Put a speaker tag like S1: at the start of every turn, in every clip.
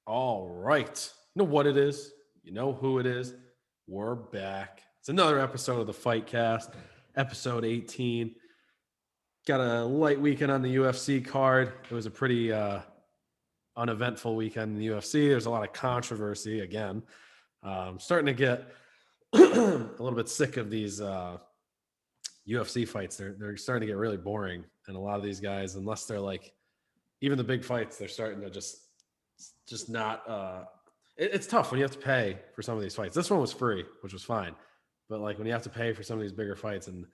S1: All right. You know what it is? You know who it is? We're back. It's another episode of the Fight Cast, episode 18. Got a light weekend on the UFC card. It was a pretty uneventful weekend in the UFC. There's a lot of controversy again. Starting to get a little bit sick of these UFC fights. They're starting to get really boring. And a lot of these guys, unless they're like even the big fights, they're starting to just not it's tough when you have to pay for some of these fights. This one was free, which was fine, but like when you have to pay for some of these bigger fights and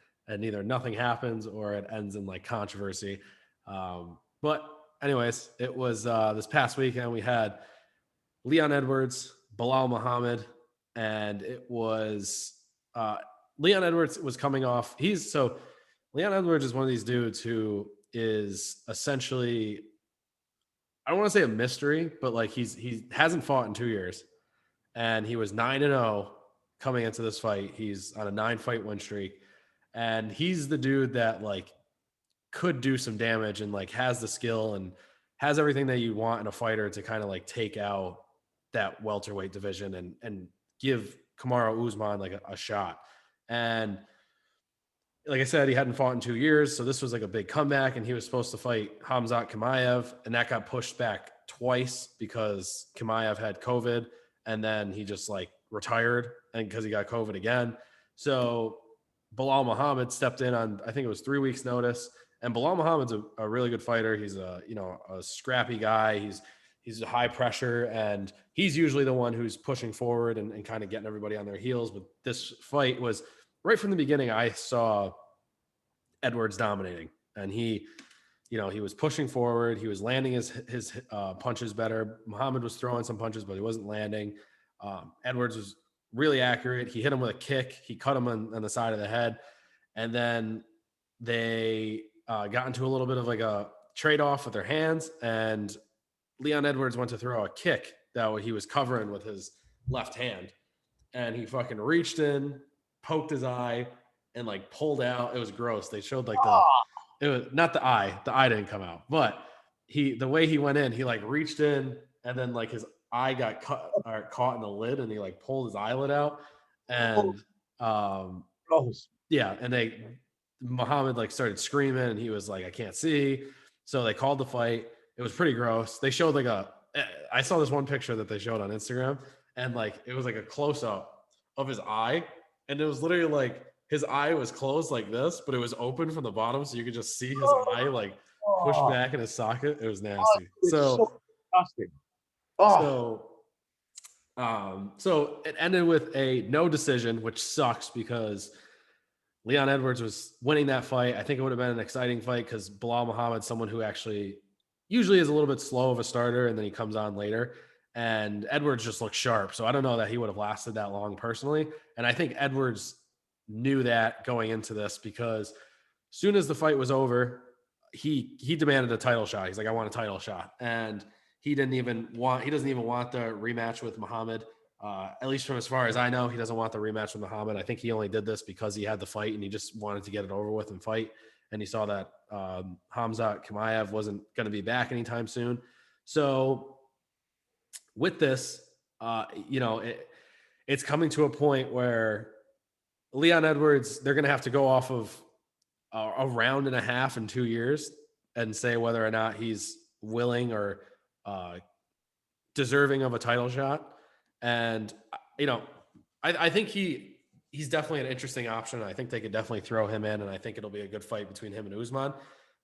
S1: either nothing happens or it ends in like controversy. But anyways, it was this past weekend we had Leon Edwards, Bilal Muhammad, and it was Leon Edwards was coming off. Leon Edwards is one of these dudes who is essentially, I don't want to say a mystery, but like he hasn't fought in 2 years, and he was 9-0 coming into this fight. He's on a 9-fight win streak, and he's the dude that like could do some damage and like has the skill and has everything that you want in a fighter to kind of like take out that welterweight division and give Kamaru Usman like a shot. And like I said, he hadn't fought in 2 years, so this was like a big comeback, and he was supposed to fight Khamzat Chimaev, and that got pushed back twice because Chimaev had COVID, and then he just like retired, and because he got COVID again. So Bilal Muhammad stepped in on, I think it was 3 weeks notice, and Bilal Muhammad's a really good fighter. He's a scrappy guy. He's a high pressure, and he's usually the one who's pushing forward and kind of getting everybody on their heels. But this fight was right from the beginning. I saw Edwards dominating, and he was pushing forward. He was landing his punches better. Muhammad was throwing some punches, but he wasn't landing. Edwards was really accurate. He hit him with a kick. He cut him on the side of the head, and then they got into a little bit of like a trade-off with their hands, and Leon Edwards went to throw a kick that he was covering with his left hand, and he fucking reached in, poked his eye, and like pulled out. It was gross. They showed like it was not the eye. The eye didn't come out, but the way he went in, he like reached in, and then like his eye got caught in the lid, and he like pulled his eyelid out, and yeah, and Muhammad like started screaming, and he was like, I can't see. So they called the fight. It was pretty gross. They showed I saw this one picture that they showed on Instagram, and like it was like a close up of his eye, and it was literally like his eye was closed like this, but it was open from the bottom, so you could just see his eye like push back in his socket. It was nasty.
S2: So disgusting.
S1: So it ended with a no decision, which sucks because Leon Edwards was winning that fight. I think it would have been an exciting fight because Bilal Muhammad's someone who actually usually is a little bit slow of a starter, and then he comes on later. And Edwards just looked sharp. So I don't know that he would have lasted that long personally. And I think Edwards knew that going into this because as soon as the fight was over, he demanded a title shot. He's like, I want a title shot. And he doesn't even want the rematch with Muhammad. At least from as far as I know, he doesn't want the rematch with Muhammad. I think he only did this because he had the fight and he just wanted to get it over with and fight. And he saw that Khamzat Chimaev wasn't going to be back anytime soon. So with this, it's coming to a point where Leon Edwards, they're going to have to go off of a round and a half in 2 years and say whether or not he's willing or deserving of a title shot. And, I think he's definitely an interesting option. I think they could definitely throw him in, and I think it'll be a good fight between him and Usman.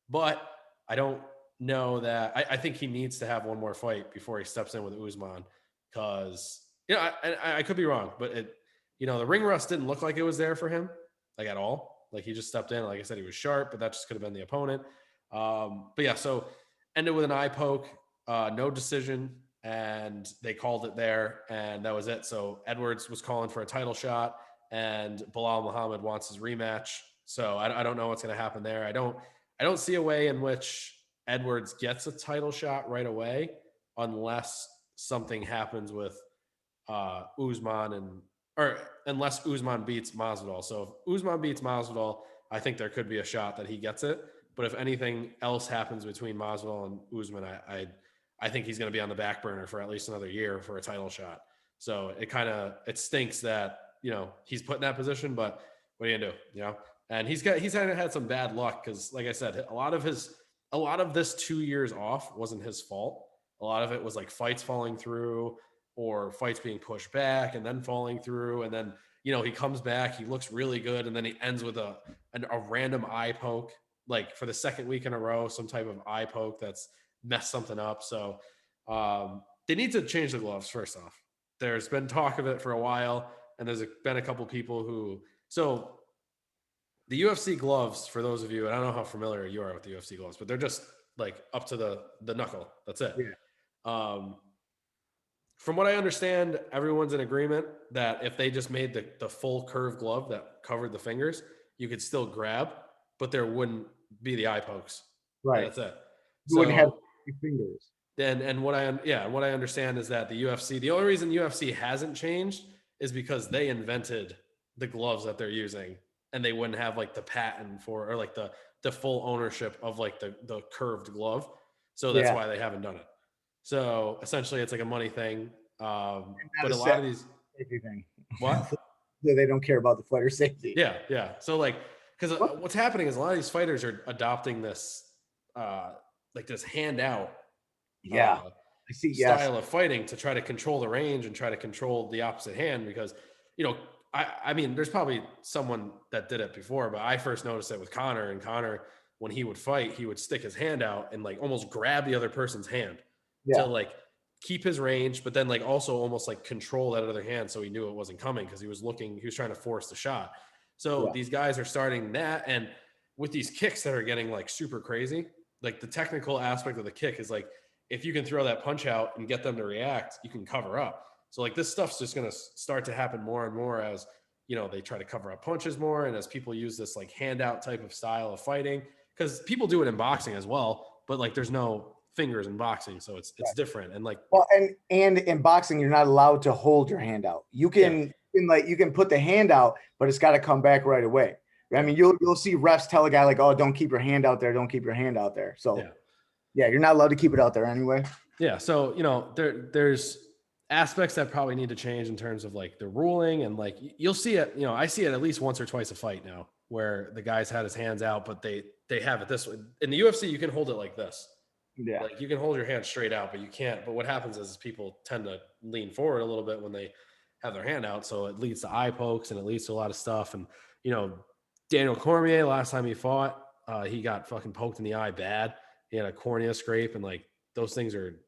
S1: But I don't know that I think he needs to have one more fight before he steps in with Usman because, I could be wrong, but the ring rust didn't look like it was there for him, like at all. Like he just stepped in. Like I said, he was sharp, but that just could have been the opponent. But yeah, so ended with an eye poke, no decision, and they called it there, and that was it. So Edwards was calling for a title shot, and Bilal Muhammad wants his rematch. So I don't know what's going to happen there. I don't see a way in which Edwards gets a title shot right away unless something happens with Usman or unless Usman beats Masvidal. So if Usman beats Masvidal, I think there could be a shot that he gets it. But if anything else happens between Masvidal and Usman, I think he's going to be on the back burner for at least another year for a title shot. So it stinks that, he's put in that position, but what are you going to do? And he's had some bad luck because, like I said, a lot of this 2 years off wasn't his fault. A lot of it was like fights falling through or fights being pushed back and then falling through. And then, he comes back, he looks really good. And then he ends with a random eye poke, like for the second week in a row, some type of eye poke that's messed something up. So they need to change the gloves first off. There's been talk of it for a while. And there's been a couple people so the UFC gloves, for those of you, and I don't know how familiar you are with the UFC gloves, but they're just like up to the knuckle. That's it.
S2: Yeah.
S1: From what I understand, everyone's in agreement that if they just made the full curved glove that covered the fingers, you could still grab, but there wouldn't be the eye pokes.
S2: Right.
S1: That's it.
S2: You wouldn't have fingers.
S1: And what I understand is that the only reason UFC hasn't changed is because they invented the gloves that they're using, and they wouldn't have like the patent for, or like the full ownership of like the curved glove. So that's why they haven't done it. So essentially it's like a money thing. But a lot of these
S2: thing.
S1: What?
S2: So they don't care about the fighter safety.
S1: Yeah. So like, because what's happening is a lot of these fighters are adopting this like this handout
S2: I see.
S1: style of fighting to try to control the range and try to control the opposite hand, because I mean there's probably someone that did it before, but I first noticed it with Connor. And Connor, when he would fight, he would stick his hand out and like almost grab the other person's hand to like keep his range, but then like also almost like control that other hand so he knew it wasn't coming, because he was trying to force the shot. So these guys are starting that, and with these kicks that are getting like super crazy, like the technical aspect of the kick is like, if you can throw that punch out and get them to react, you can cover up. So like this stuff's just going to start to happen more and more as, they try to cover up punches more. And as people use this like handout type of style of fighting, because people do it in boxing as well, but like there's no fingers in boxing. So it's different. And like,
S2: well, and in boxing, you're not allowed to hold your hand out. You can put the hand out, but it's got to come back right away. I mean, you'll see refs tell a guy like, oh, don't keep your hand out there. Don't keep your hand out there. So you're not allowed to keep it out there anyway.
S1: Yeah. So, there's aspects that probably need to change in terms of like the ruling, and like you'll see it, I see it at least once or twice a fight now where the guy's had his hands out, but they have it this way. In the UFC, you can hold it like this.
S2: Yeah.
S1: Like you can hold your hand straight out, but you can't. But what happens is people tend to lean forward a little bit when they have their hand out. So it leads to eye pokes and it leads to a lot of stuff. And, Daniel Cormier, last time he fought, he got fucking poked in the eye bad. He had a cornea scrape, and like those things are,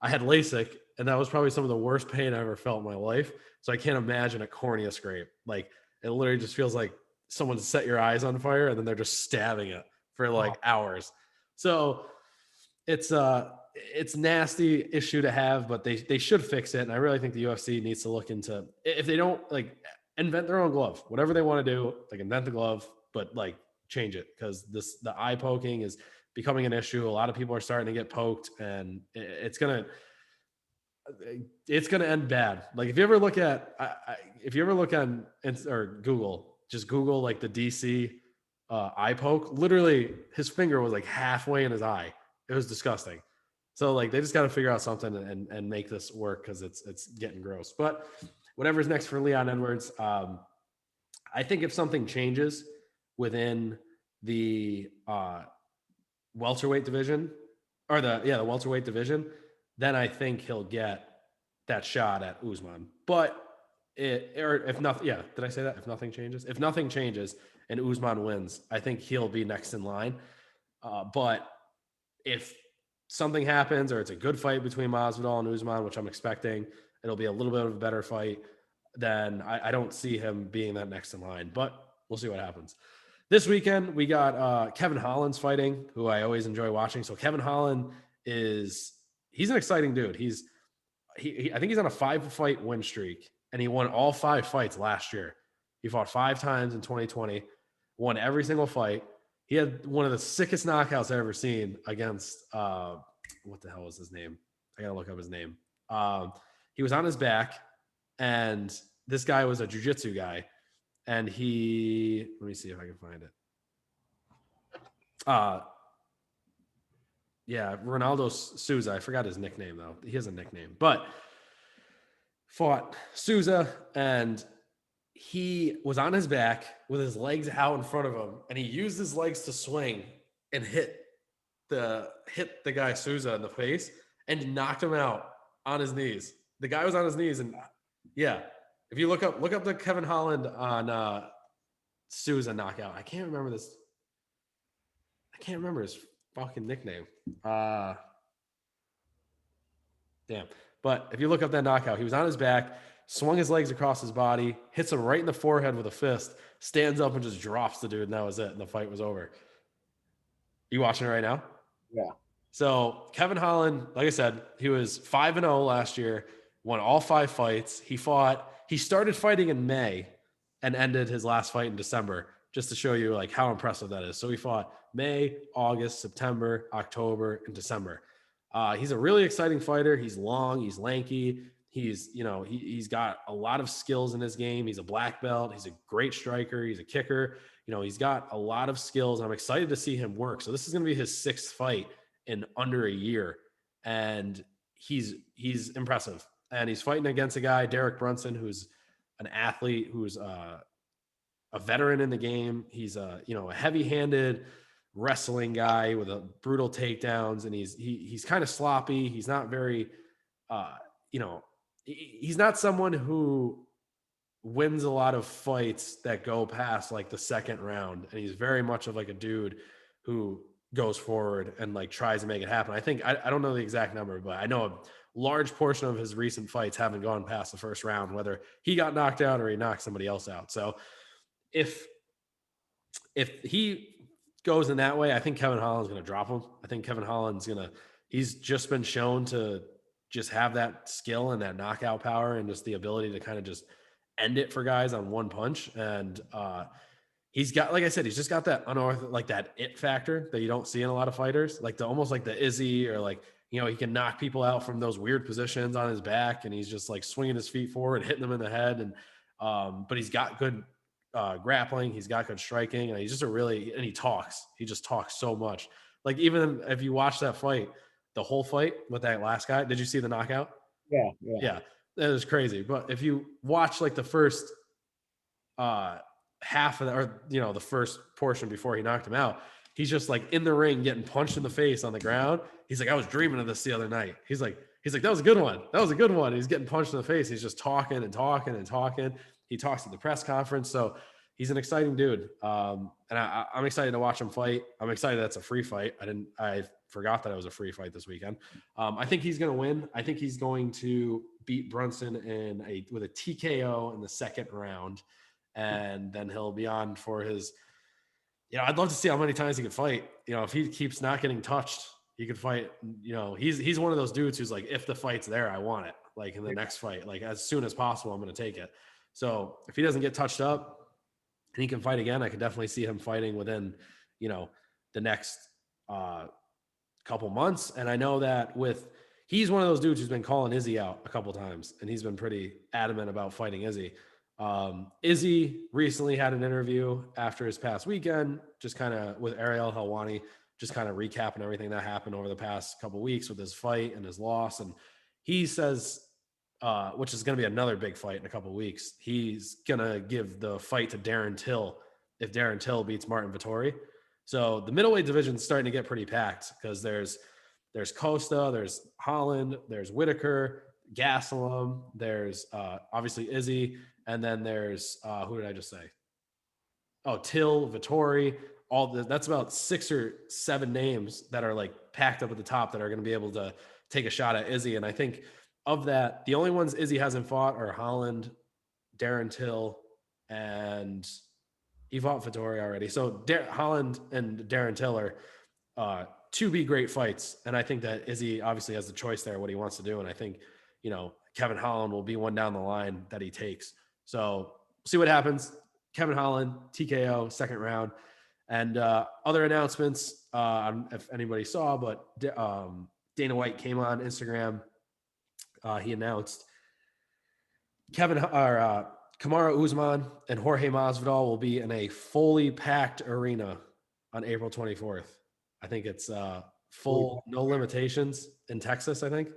S1: I had LASIK, and that was probably some of the worst pain I ever felt in my life. So I can't imagine a cornea scrape. Like it literally just feels like someone set your eyes on fire and then they're just stabbing it for like hours. So it's nasty issue to have, but they should fix it. And I really think the UFC needs to look into, if they don't like invent their own glove, whatever they want to do, like invent the glove, but like change it, because the eye poking is becoming an issue. A lot of people are starting to get poked, and it's gonna end bad. Like if you ever look on or Google, just Google like the DC eye poke, literally his finger was like halfway in his eye. It was disgusting. So like they just got to figure out something and make this work, because it's getting gross. But whatever's next for Leon Edwards, I think if something changes within the welterweight division, or the welterweight division, then I think he'll get that shot at Usman. But if nothing, did I say that? If nothing changes and Usman wins, I think he'll be next in line. But if something happens, or it's a good fight between Masvidal and Usman, which I'm expecting, it'll be a little bit of a better fight, then I don't see him being that next in line. But we'll see what happens. This weekend, we got Kevin Holland's fighting, who I always enjoy watching. So Kevin Holland he's an exciting dude. I think he's on a 5-fight win streak, and he won all 5 fights last year. He fought 5 times in 2020, won every single fight. He had one of the sickest knockouts I've ever seen against, what the hell was his name? I got to look up his name. He was on his back, and this guy was a jiu-jitsu guy. And let me see if I can find it. Yeah, Ronaldo Souza. I forgot his nickname though. He has a nickname, but fought Souza, and he was on his back with his legs out in front of him, and he used his legs to swing and hit the guy Souza in the face and knocked him out on his knees. The guy was on his knees, and yeah, if you look up the Kevin Holland on Souza knockout. I can't remember his fucking nickname. Damn. But if you look up that knockout, he was on his back, swung his legs across his body, hits him right in the forehead with a fist, stands up and just drops the dude, and that was it. And the fight was over. You watching it right now?
S2: Yeah.
S1: So Kevin Holland, like I said, he was 5-0 last year, won all 5 fights. He started fighting in May and ended his last fight in December, just to show you like how impressive that is. So he fought May, August, September, October, and December. He's a really exciting fighter. He's long, he's lanky. He's got a lot of skills in his game. He's a black belt. He's a great striker. He's a kicker. He's got a lot of skills. And I'm excited to see him work. So this is going to be his 6th fight in under a year. And he's impressive. And he's fighting against a guy, Derek Brunson, who's an athlete, who's a veteran in the game. He's a heavy-handed wrestling guy with a brutal takedowns, and he's kind of sloppy. He's not very, he's not someone who wins a lot of fights that go past like the 2nd round, and he's very much of like a dude who goes forward and like tries to make it happen. I think I don't know the exact number, but I know a large portion of his recent fights haven't gone past the 1st round, whether he got knocked out or he knocked somebody else out. So if he goes in that way, I think Kevin Holland's going to drop him. I think Kevin Holland's he's just been shown to just have that skill and that knockout power and just the ability to kind of just end it for guys on one punch. And he's got, like I said, he's just got that like that it factor that you don't see in a lot of fighters, like almost like the Izzy, or like, he can knock people out from those weird positions on his back, and he's just like swinging his feet forward, hitting them in the head. And but he's got good grappling, he's got good striking, and he's just and he just talks so much. Like, even if you watch that fight, the whole fight with that last guy, did you see the knockout? Yeah, that was crazy. But if you watch like the first half of the first portion before he knocked him out, he's just like in the ring getting punched in the face on the ground. He's like, I was dreaming of this the other night. He's like, that was a good one. That was a good one. He's getting punched in the face. He's just talking and talking and talking. He talks at the press conference. So he's an exciting dude. And I'm excited to watch him fight. I'm excited that's a free fight. I forgot that it was a free fight this weekend. I think he's going to win. I think he's going to beat Brunson with a TKO in the 2nd round. And then he'll be on for his, I'd love to see how many times he can fight. If he keeps not getting touched, he could fight. He's one of those dudes who's like, if the fight's there, I want it. Like in the next fight, like as soon as possible, I'm going to take it. So if he doesn't get touched up and he can fight again, I could definitely see him fighting within, the next couple months. And I know that he's one of those dudes who's been calling Izzy out a couple times, and he's been pretty adamant about fighting Izzy. Izzy recently had an interview after his past weekend, just kind of with Ariel Helwani, just kind of recapping everything that happened over the past couple of weeks with his fight and his loss. And he says, which is going to be another big fight in a couple of weeks, he's going to give the fight to Darren Till if Darren Till beats Martin Vettori. So the middleweight division is starting to get pretty packed, because there's Costa, there's Holland, there's Whitaker, Gastelum, there's obviously Izzy, and then there's who did I just say? Oh, Till, Vettori. That's about 6 or 7 names that are like packed up at the top that are going to be able to take a shot at Izzy. And I think of that, the only ones Izzy hasn't fought are Holland, Darren Till, and he fought Vettori already. So Holland and Darren Till are to be great fights. And I think that Izzy obviously has the choice there, what he wants to do. And I think, Kevin Holland will be one down the line that he takes. So see what happens. Kevin Holland, TKO, 2nd round. And other announcements, if anybody saw, but Dana White came on Instagram. He announced Kamaru Usman and Jorge Masvidal will be in a fully packed arena on April 24th. I think it's full no limitations in Texas, I think.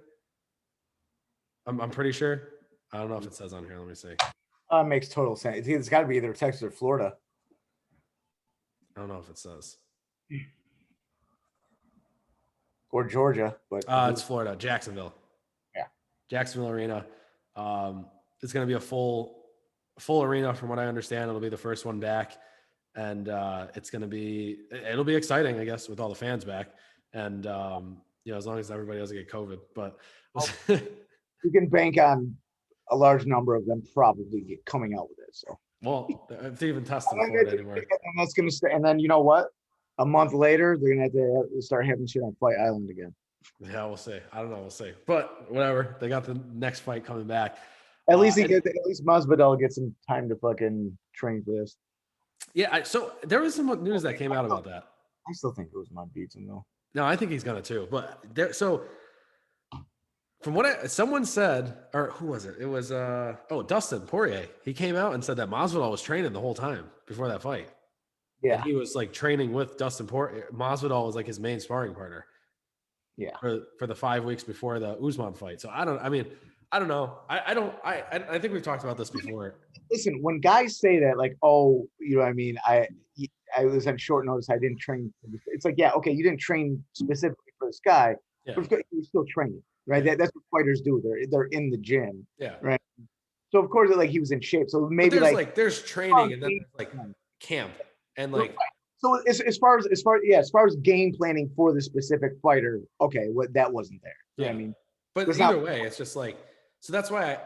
S1: I'm pretty sure. I don't know if it says on here. Let me see.
S2: Makes total sense. It's got to be either Texas or Florida.
S1: I don't know if it says.
S2: Or Georgia, but
S1: It's Florida, Jacksonville.
S2: Yeah.
S1: Jacksonville Arena. It's going to be a full arena from what I understand. It'll be the first one back. And it'll be exciting, I guess, with all the fans back. And, as long as everybody doesn't get COVID. But
S2: you can bank on a large number of them probably coming out with it. So,
S1: well, it's even testing for it anymore.
S2: And that's going to stay. And then, you know what? A month later, they're going to have to start having shit on Fight Island again.
S1: Yeah, we'll see. I don't know. We'll see. But whatever. They got the next fight coming back.
S2: At least at least Masvidal gets some time to fucking train for this.
S1: Yeah. So there was some news that came out about that.
S2: I still think Usman beats him though.
S1: No, I think he's gonna too. But so from what someone said, or who was it? It was Dustin Poirier. He came out and said that Masvidal was training the whole time before that fight.
S2: Yeah,
S1: and he was like training with Dustin Poirier. Masvidal was like his main sparring partner.
S2: Yeah,
S1: for the 5 weeks before the Usman fight. So I don't know. I think we've talked about this before.
S2: Listen, when guys say that, like, oh, you know what I mean? I was on short notice. I didn't train. It's like, yeah, okay, you didn't train specifically for this guy, but you're still training, right?
S1: Yeah.
S2: That's what fighters do. They're in the gym,
S1: yeah,
S2: right? So of course, like he was in shape. So maybe
S1: there's training and then there's like camp and like.
S2: So as far as game planning for the specific fighter, okay, that wasn't there.
S1: Yeah,
S2: I mean,
S1: but either way, it's just like, so that's why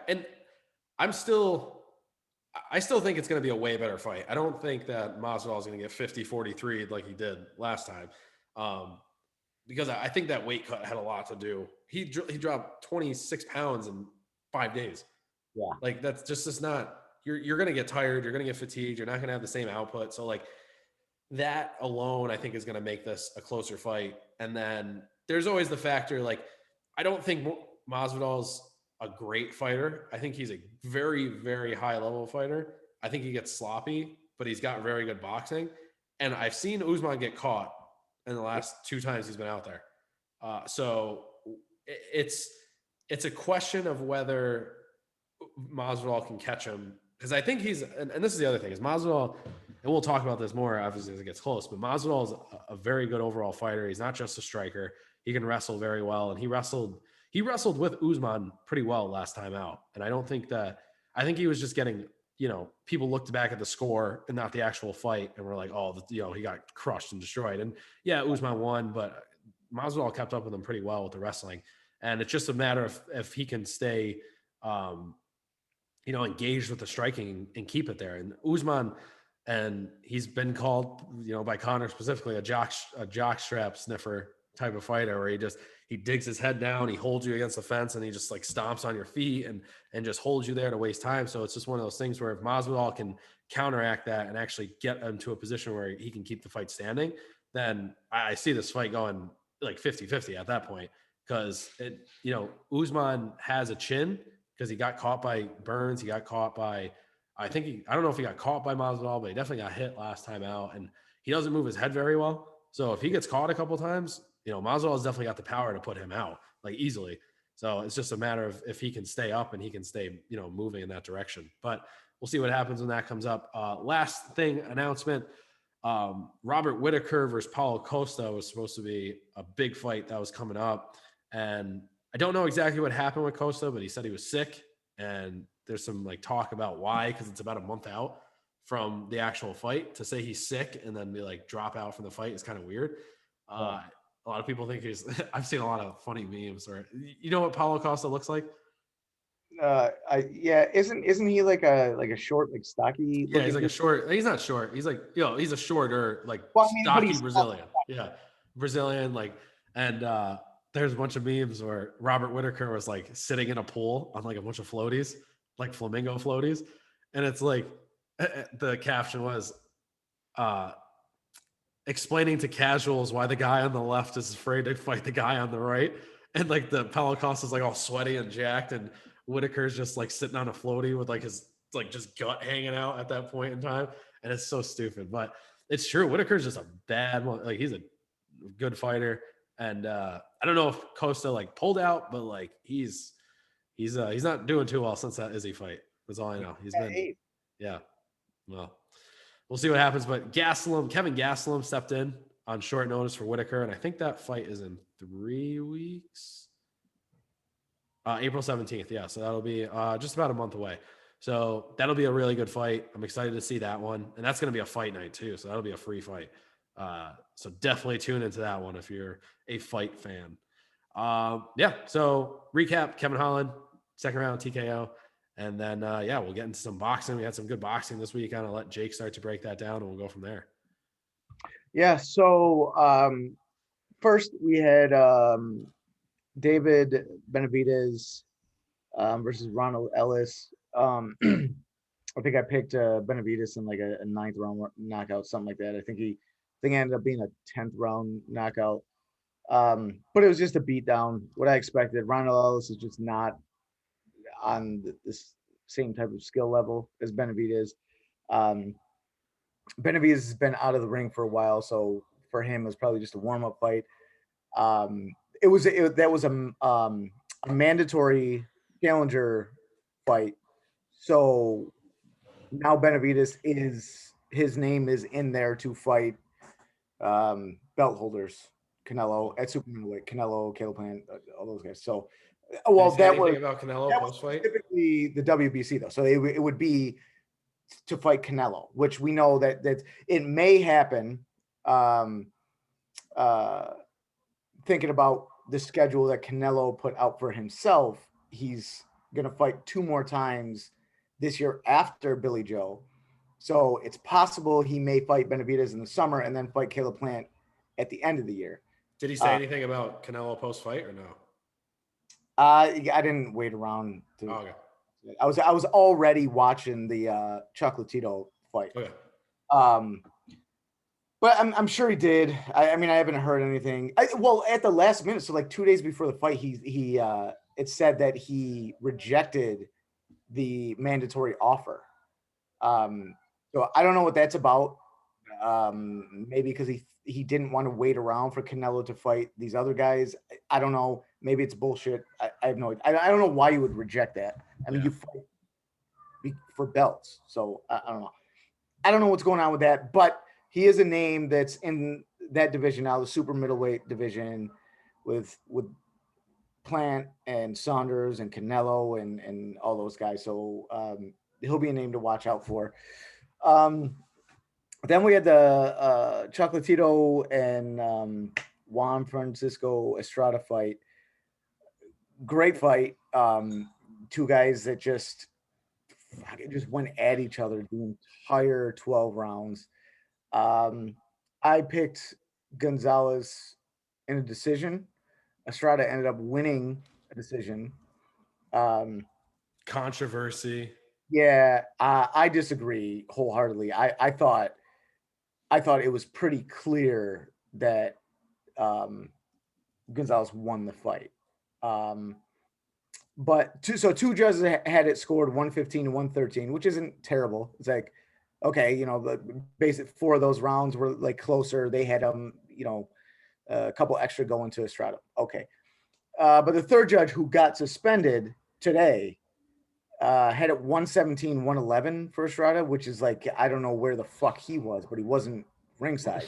S1: I still think it's going to be a way better fight. I don't think that Masvidal is going to get 50-43 like he did last time, because I think that weight cut had a lot to do. He dropped 26 pounds in 5 days.
S2: Yeah,
S1: like that's just not. You're going to get tired. You're going to get fatigued. You're not going to have the same output. So like. That alone, I think, is going to make this a closer fight. And then there's always the factor, like, I don't think Masvidal's a great fighter. I think he's a very, very high-level fighter. I think he gets sloppy, but he's got very good boxing. And I've seen Usman get caught in the last 2 times he's been out there. So it's a question of whether Masvidal can catch him. Because I think and this is the other thing, is Masvidal – and we'll talk about this more, obviously, as it gets close. But Masvidal is a very good overall fighter. He's not just a striker. He can wrestle very well. And he wrestled with Usman pretty well last time out. And I think he was just getting, people looked back at the score and not the actual fight. And were like, oh, he got crushed and destroyed. And yeah, Usman won, but Masvidal kept up with him pretty well with the wrestling. And it's just a matter of if he can stay, engaged with the striking and keep it there. And Usman, and he's been called, by Conor specifically, a jockstrap sniffer type of fighter, where he digs his head down, he holds you against the fence, and he just like stomps on your feet and just holds you there to waste time. So it's just one of those things where if Masvidal can counteract that and actually get into a position where he can keep the fight standing, then I see this fight going like 50-50 at that point, because Usman has a chin because he got caught by Burns, he got caught by. I don't know if he got caught by Masvidal, but he definitely got hit last time out, and he doesn't move his head very well. So if he gets caught a couple of times, Masvidal has definitely got the power to put him out like easily. So it's just a matter of if he can stay up and he can stay, moving in that direction. But we'll see what happens when that comes up. Last thing, announcement: Robert Whittaker versus Paulo Costa was supposed to be a big fight that was coming up, and I don't know exactly what happened with Costa, but he said he was sick, and there's some like talk about why, because it's about a month out from the actual fight. To say he's sick and then be like drop out from the fight is kind of weird. A lot of people think I've seen a lot of funny memes. Or you know what Paulo Costa looks like?
S2: Isn't he like a short, like stocky?
S1: Yeah, he's like a short. He's not short. He's like he's a shorter, like stocky Brazilian. Yeah, Brazilian. Like, and there's a bunch of memes where Robert Whittaker was like sitting in a pool on like a bunch of floaties, like flamingo floaties, and it's like the caption was explaining to casuals why the guy on the left is afraid to fight the guy on the right, and like the Paulo Costa's like all sweaty and jacked, and Whittaker's just like sitting on a floaty with like his like just gut hanging out at that point in time, and it's so stupid, but it's true. Whittaker's just a bad one. Like, he's a good fighter, And I don't know if Costa like pulled out, but like he's not doing too well since that Izzy fight. That's all I know. He's been yeah. Well, we'll see what happens. But Kevin Gastelum stepped in on short notice for Whitaker, and I think that fight is in 3 weeks. April 17th. Yeah, so that'll be just about a month away. So that'll be a really good fight. I'm excited to see that one, and that's going to be a fight night too. So that'll be a free fight. So definitely tune into that one if you're a fight fan. Yeah. So recap: Kevin Holland, second round TKO, and then we'll get into some boxing. We had some good boxing this week. I'll let Jake start to break that down, and we'll go from there.
S2: Yeah. So first we had David Benavidez versus Ronald Ellis. I think I picked Benavidez in like a 9th round knockout, something like that. I think it ended up being a 10th round knockout. But it was just a beatdown. What I expected. Ronald Ellis is just not on this same type of skill level as Benavidez. Benavidez has been out of the ring for a while, so for him it was probably just a warm-up fight. That was a mandatory challenger fight. So now Benavidez his name is in there to fight belt holders, Canelo at super middleweight, Canelo, Caleb Plant, all those guys. So, well,
S1: that was about Canelo post fight.
S2: Typically the WBC though, so it would be to fight Canelo, which we know that it may happen. Thinking about the schedule that Canelo put out for himself, he's gonna fight 2 more times this year after Billy Joe. So it's possible he may fight Benavidez in the summer and then fight Caleb Plant at the end of the year.
S1: Did he say anything about Canelo post fight or no?
S2: I didn't wait around.
S1: Okay.
S2: I was already watching the Chocolatito fight.
S1: Okay.
S2: But I'm sure he did. I mean, I haven't heard anything. Well, at the last minute, so like 2 days before the fight, it said that he rejected the mandatory offer. So I don't know what that's about. Maybe because he didn't want to wait around for Canelo to fight these other guys. I don't know. Maybe it's bullshit. I have no idea. I don't know why you would reject that. I mean, you fight for belts. So I don't know. I don't know what's going on with that, but he is a name that's in that division now, the super middleweight division with Plant and Saunders and Canelo and all those guys. So he'll be a name to watch out for. Then we had the Chocolatito and Juan Francisco Estrada fight. Great fight. 2 guys that just went at each other the entire 12 rounds. I picked Gonzalez in a decision. Estrada ended up winning a decision.
S1: Controversy.
S2: Yeah, I disagree wholeheartedly. I thought it was pretty clear that Gonzalez won the fight. But 2 judges had it scored 115 to 113, which isn't terrible. It's like, okay, the basic 4 of those rounds were like closer. They had a couple extra going to Estrada. Okay. But the 3rd judge who got suspended today had it 117, 111 for Estrada, which is like, I don't know where the fuck he was, but he wasn't ringside.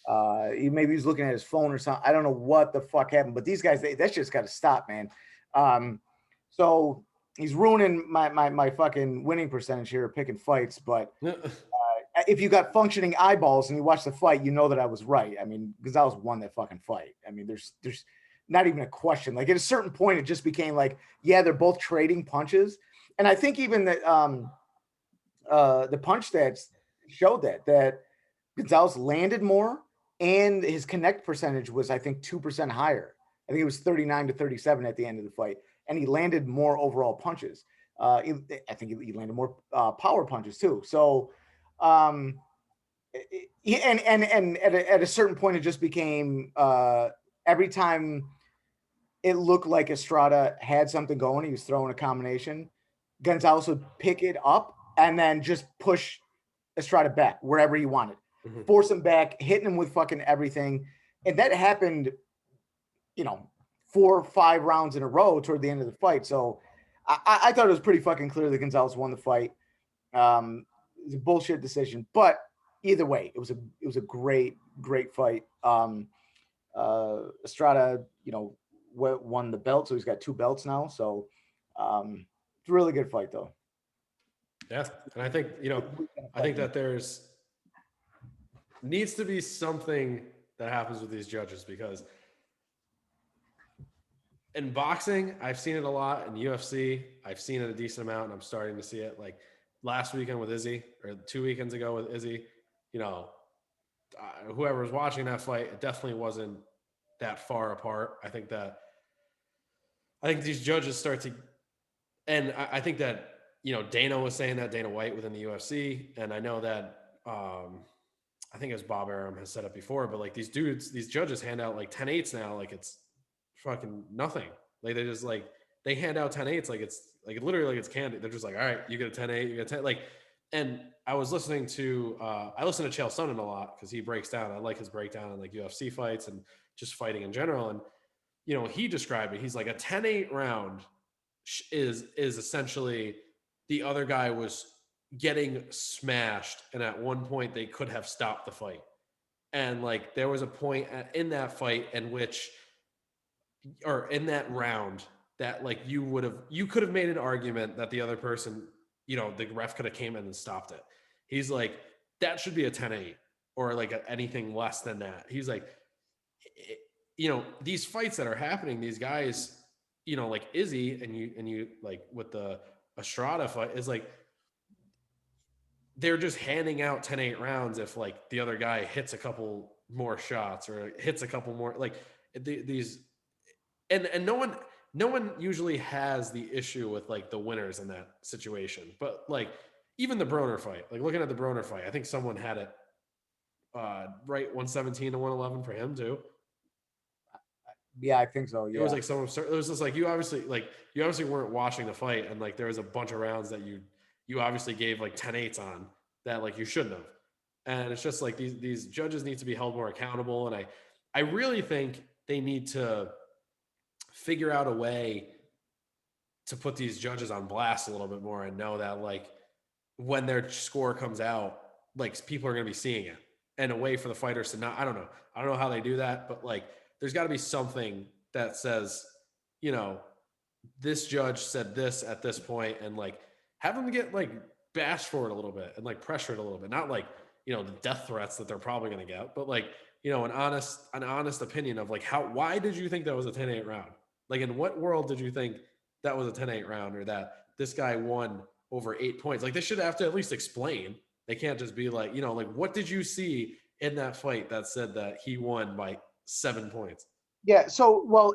S2: Maybe he was looking at his phone or something. I don't know what the fuck happened, but these guys, that's just got to stop, man. So he's ruining my fucking winning percentage here, picking fights. But if you got functioning eyeballs and you watch the fight, you know that I was right. I mean, Gonzalez won that fucking fight. I mean, there's not even a question. Like at a certain point, it just became like, yeah, they're both trading punches. And I think even that the punch stats showed that Gonzalez landed more and his connect percentage was, I think, 2% higher. I think it was 39 to 37 at the end of the fight. And he landed more overall punches. I think he landed more power punches too. So, and at a certain point, it just became every time it looked like Estrada had something going, he was throwing a combination, Gonzalez would pick it up and then just push Estrada back wherever he wanted, force him back, hitting him with fucking everything. And that happened 4 or 5 rounds in a row toward the end of the fight. So I thought it was pretty fucking clear that Gonzalez won the fight. It was a bullshit decision, but either way, it was a great fight. Estrada, won the belt, so he's got 2 belts now. So it's a really good fight, though.
S1: Yeah, and I think that there's needs to be something that happens with these judges, because in boxing, I've seen it a lot. In UFC, I've seen it a decent amount, and I'm starting to see it. Like last weekend with Izzy, or 2 weekends ago with Izzy, whoever was watching that fight, it definitely wasn't that far apart. I think these judges start to, and I think that, Dana was saying that, Dana White within the UFC, and I know that, I think it was Bob Arum has said it before, but like these judges hand out like 10-8s now, like it's fucking nothing. Like they hand out 10-8s like it's like literally like it's candy. They're just like, all right, you get a 10-8, you get a 10. Like, and I was listening to I listen to Chael Sonnen a lot because he breaks down. I like his breakdown on like UFC fights and just fighting in general. And he described it. He's like, a 10-8 round is essentially the other guy was getting smashed, and at one point they could have stopped the fight. And like there was a point in that fight in that round that like you could have made an argument that the other person, the ref could have came in and stopped it. He's like, that should be a 10-8 or like anything less than that. He's like, these fights that are happening, these guys, like Izzy and you like with the Estrada fight is like, they're just handing out 10-8 rounds if like the other guy hits a couple more shots or hits a couple more, like these, and no one usually has the issue with like the winners in that situation. But like even the Broner fight, like looking at the Broner fight, I think someone had it right 117 to 111 for him too.
S2: Yeah, I think so. Yeah.
S1: It was like it was just like you obviously weren't watching the fight, and like there was a bunch of rounds that you obviously gave like 10-8s on that like you shouldn't have. And it's just like these judges need to be held more accountable. And I really think they need to figure out a way to put these judges on blast a little bit more and know that like when their score comes out, like people are going to be seeing it, and a way for the fighters to not, I don't know how they do that, but like there's got to be something that says, this judge said this at this point, and like have them get like bashed for it a little bit and like pressured a little bit, not like, the death threats that they're probably going to get, but like, an honest opinion of like why did you think that was a 10-8 round? Like in what world did you think that was a 10-8 round, or that this guy won over 8 points? Like they should have to at least explain. They can't just be like, like what did you see in that fight that said that he won by 7 points?
S2: Yeah. So, well,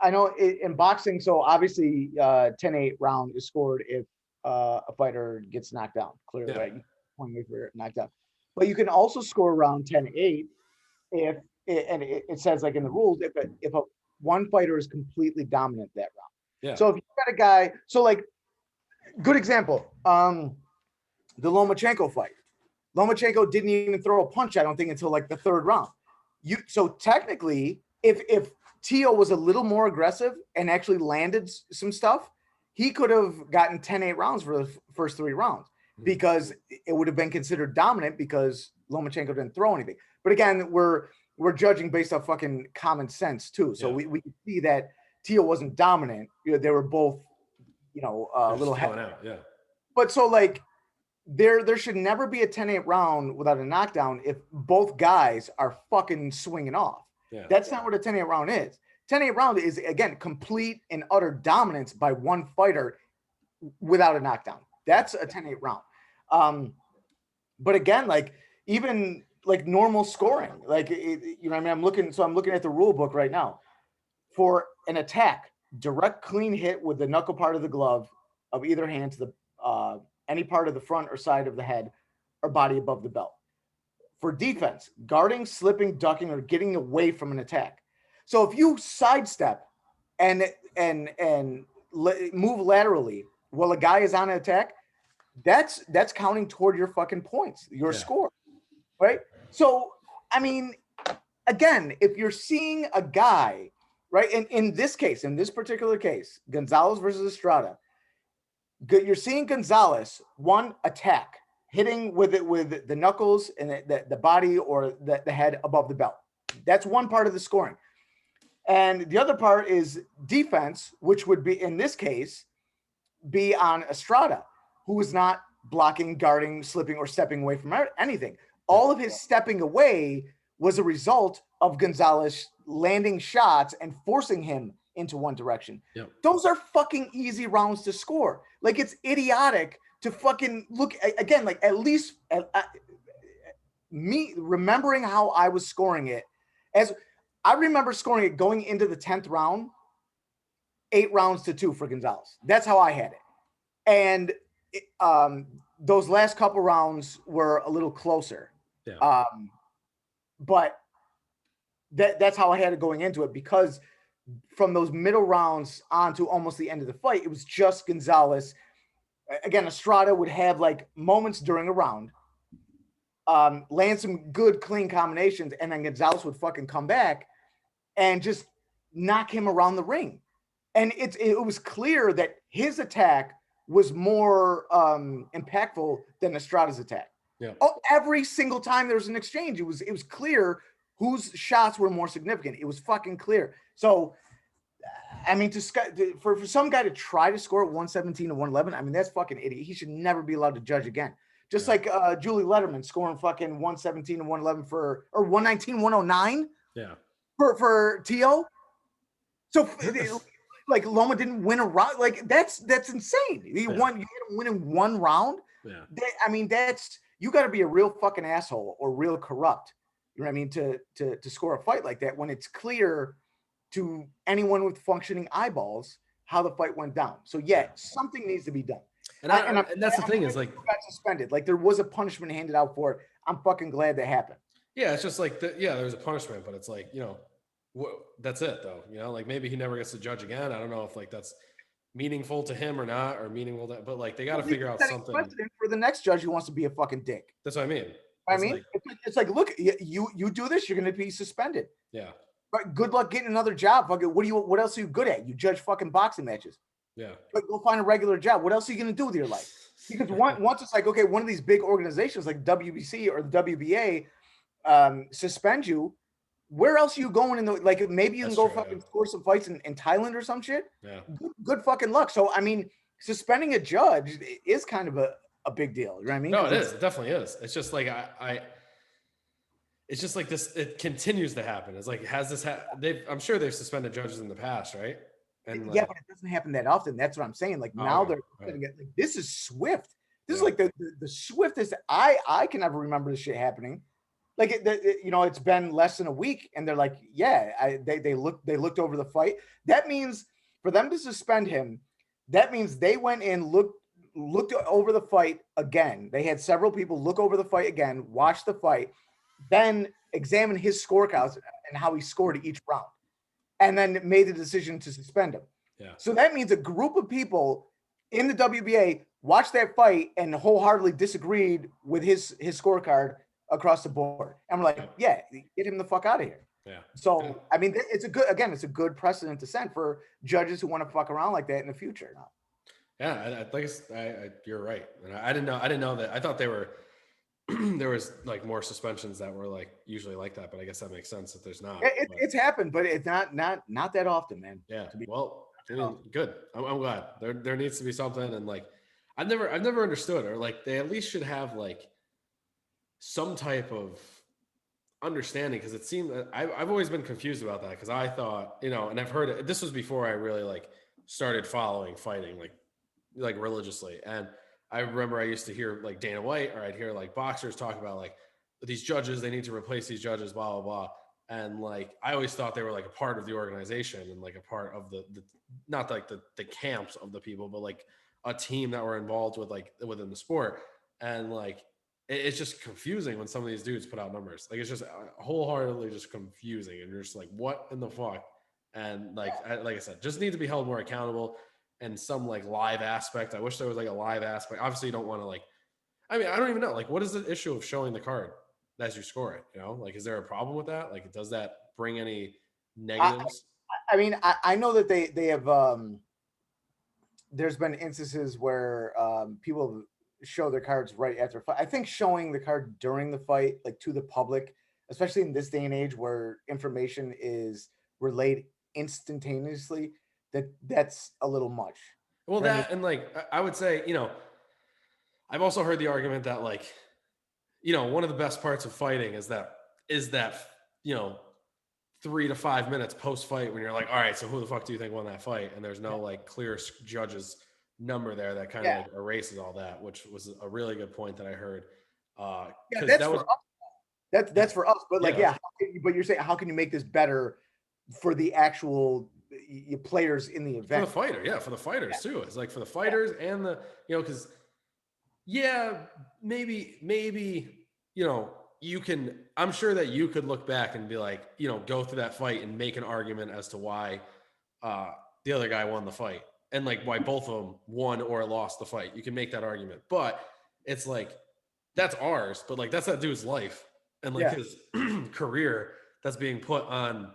S2: I know in boxing, so obviously 10-8 round is scored if a fighter gets knocked down, clearly, right? One way for knocked down. But you can also score around 10-8 if it says like in the rules, if one fighter is completely dominant that round.
S1: Yeah.
S2: So if you got a guy, so like good example, the Lomachenko fight. Lomachenko didn't even throw a punch, I don't think, until like the 3rd round. So technically, if Tio was a little more aggressive and actually landed some stuff, he could have gotten 10-8 rounds for the first 3 rounds, because it would have been considered dominant because Lomachenko didn't throw anything. But again, we're judging based off fucking common sense too. So we can see that Tio wasn't dominant. They were both, a little heavy.
S1: Yeah.
S2: But so like there should never be a 10-8 round without a knockdown if both guys are fucking swinging off.
S1: Yeah.
S2: That's not what a 10-8 round is. 10-8 round is, again, complete and utter dominance by one fighter without a knockdown. That's a 10-8 round. But again, like even like normal scoring, like I'm looking at the rule book right now. For an attack, direct clean hit with the knuckle part of the glove of either hand to the any part of the front or side of the head or body above the belt. For defense, guarding, slipping, ducking, or getting away from an attack. So if you sidestep and move laterally while a guy is on an attack, that's counting toward your fucking points, your score, right? So, I mean, again, if you're seeing a guy right? And in this case, in this particular case, Gonzalez versus Estrada, you're seeing Gonzalez one attack, hitting with it with the knuckles and the body or the head above the belt. That's one part of the scoring. And the other part is defense, which would be in this case be on Estrada, who is not blocking, guarding, slipping, or stepping away from anything. All of his stepping away was a result of Gonzalez landing shots and forcing him into one direction.
S1: Yep.
S2: Those are fucking easy rounds to score. Like, it's idiotic to fucking look again, like at least me remembering how I was scoring it. As I remember scoring it going into the 10th round, 8 rounds to 2 for Gonzalez. That's how I had it. And those last couple rounds were a little closer.
S1: Yeah.
S2: But that's how I had it going into it, because from those middle rounds on to almost the end of the fight, it was just Gonzalez. Again, Estrada would have like moments during a round, land some good, clean combinations, and then Gonzalez would fucking come back and just knock him around the ring. And it was clear that his attack was more impactful than Estrada's attack.
S1: Yeah.
S2: Oh, every single time there was an exchange, it was clear whose shots were more significant. It was fucking clear. So, I mean, for some guy to try to score at 117 to 111, I mean, that's fucking idiot. He should never be allowed to judge again. Just like Julie Letterman scoring fucking 117 to 111 or 119, 109 for T.O. So, like, Loma didn't win a round. Like, that's insane. You had him win in one round.
S1: Yeah.
S2: I mean, you got to be a real fucking asshole or real corrupt. You know what I mean? To score a fight like that when it's clear to anyone with functioning eyeballs how the fight went down. So something needs to be done.
S1: And that's the thing is, like,
S2: got suspended. Like, there was a punishment handed out for it. I'm fucking glad that happened.
S1: Yeah, it's just like there was a punishment, but it's like, you know, that's it though. You know, like maybe he never gets to judge again. I don't know if like that's meaningful to him or not, or meaningful to, but like they got to figure out something
S2: for the next judge who wants to be a fucking dick.
S1: That's what I mean.
S2: It's like, look, you do this, you're going to be suspended.
S1: Yeah.
S2: But good luck getting another job. Fucking, what else are you good at? You judge fucking boxing matches.
S1: Yeah.
S2: But go find a regular job. What else are you going to do with your life? Because once it's like, okay, one of these big organizations like WBC or the WBA suspend you, where else are you going in the, like, maybe you can go fucking score some fights in Thailand or some shit.
S1: Yeah.
S2: Good fucking luck. So, I mean, suspending a judge is kind of a big deal. You know what I mean?
S1: No, it is. It definitely is. It's just like it's just like this. It continues to happen. It's like, has this I'm sure they've suspended judges in the past, right? And
S2: but it doesn't happen that often. That's what I'm saying. Like, now they're like, this is swift. This is like the swiftest I can ever remember this shit happening. Like, it's been less than a week, and they're like, they looked over the fight. That means for them to suspend him, that means they went in, looked over the fight again. They had several people look over the fight again, watch the fight, then examine his scorecards and how he scored each round, and then made the decision to suspend him.
S1: Yeah.
S2: So that means a group of people in the WBA watched that fight and wholeheartedly disagreed with his scorecard across the board. And we're like, get him the fuck out of here.
S1: Yeah.
S2: So, I mean, it's a good precedent to set for judges who want to fuck around like that in the future.
S1: Yeah. You're right. And I didn't know that. I thought there was like more suspensions that were like usually like that, but I guess that makes sense that there's not.
S2: It's happened, but it's not that often, man.
S1: Yeah. Well, I mean, good. I'm glad there needs to be something. And like, I've never understood, or like they at least should have like some type of understanding, because it seemed that I've always been confused about that, because I thought, you know, and I've heard it, this was before I really like started following fighting like religiously, and I remember I used to hear like Dana White, or I'd hear like boxers talk about like these judges, they need to replace these judges, blah blah blah, and like I always thought they were like a part of the organization and like a part of the not like the camps of the people, but like a team that were involved with like within the sport. And like it's just confusing when some of these dudes put out numbers. Like, it's just wholeheartedly just confusing. And you're just like, what in the fuck? And like, like I said, just need to be held more accountable, and some like live aspect. I wish there was like a live aspect. Obviously you don't want to like, I mean, I don't even know. Like, what is the issue of showing the card as you score it? You know, like, is there a problem with that? Like, does that bring any negatives?
S2: I mean, I know that they have there's been instances where people show their cards right after fight. I think showing the card during the fight, like to the public, especially in this day and age where information is relayed instantaneously, that's a little much.
S1: Well,
S2: You know what I mean?
S1: that and like I would say, I've also heard the argument that like, one of the best parts of fighting is that 3 to 5 minutes post fight when you're like, all right, so who the fuck do you think won that fight? And there's no like clear judges number there that kind of like erases all that, which was a really good point that I heard.
S2: Yeah, that's for us. That's for us. But like, but you're saying how can you make this better for the actual players in the event?
S1: For the fighters too. It's like for the fighters and the because maybe you can. I'm sure that you could look back and be like, go through that fight and make an argument as to why the other guy won the fight and like why both of them won or lost the fight. You can make that argument, but it's like that's ours, but like that's that dude's life and like his career that's being put on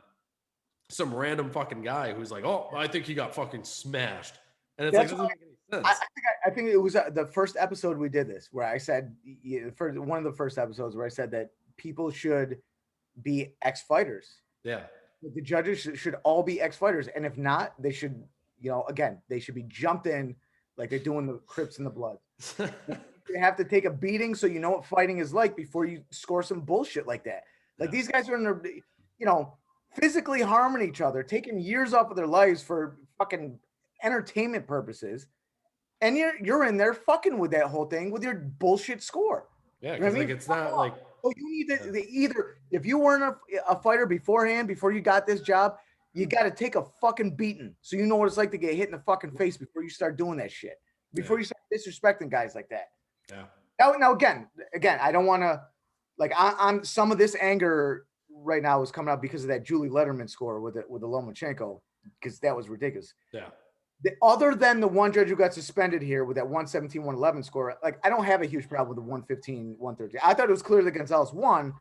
S1: some random fucking guy who's like, oh, I think he got fucking smashed, and it's doesn't make any sense.
S2: I think it was the first episode we did this where I said one of the first episodes where I said that people should be ex-fighters.
S1: Yeah.
S2: The judges should all be ex-fighters. And if not, they should, again, they should be jumped in like they're doing the Crips and the Bloods. They have to take a beating so you know what fighting is like before you score some bullshit like that. Like these guys are in their, physically harming each other, taking years off of their lives for fucking entertainment purposes. And you're in there fucking with that whole thing with your bullshit score.
S1: Yeah, because like it's not like
S2: you need to either if you weren't a fighter beforehand before you got this job, you got to take a fucking beating so you know what it's like to get hit in the fucking face before you start doing that shit. Before you start disrespecting guys like that.
S1: Yeah.
S2: Now again, I don't want to like I'm some of this anger right now is coming out because of that Julie Letterman score with the Lomachenko because that was ridiculous.
S1: Yeah.
S2: Other than the one judge who got suspended here with that 117, 111 score, like I don't have a huge problem with the 115, 113. I thought it was clear that Gonzalez won,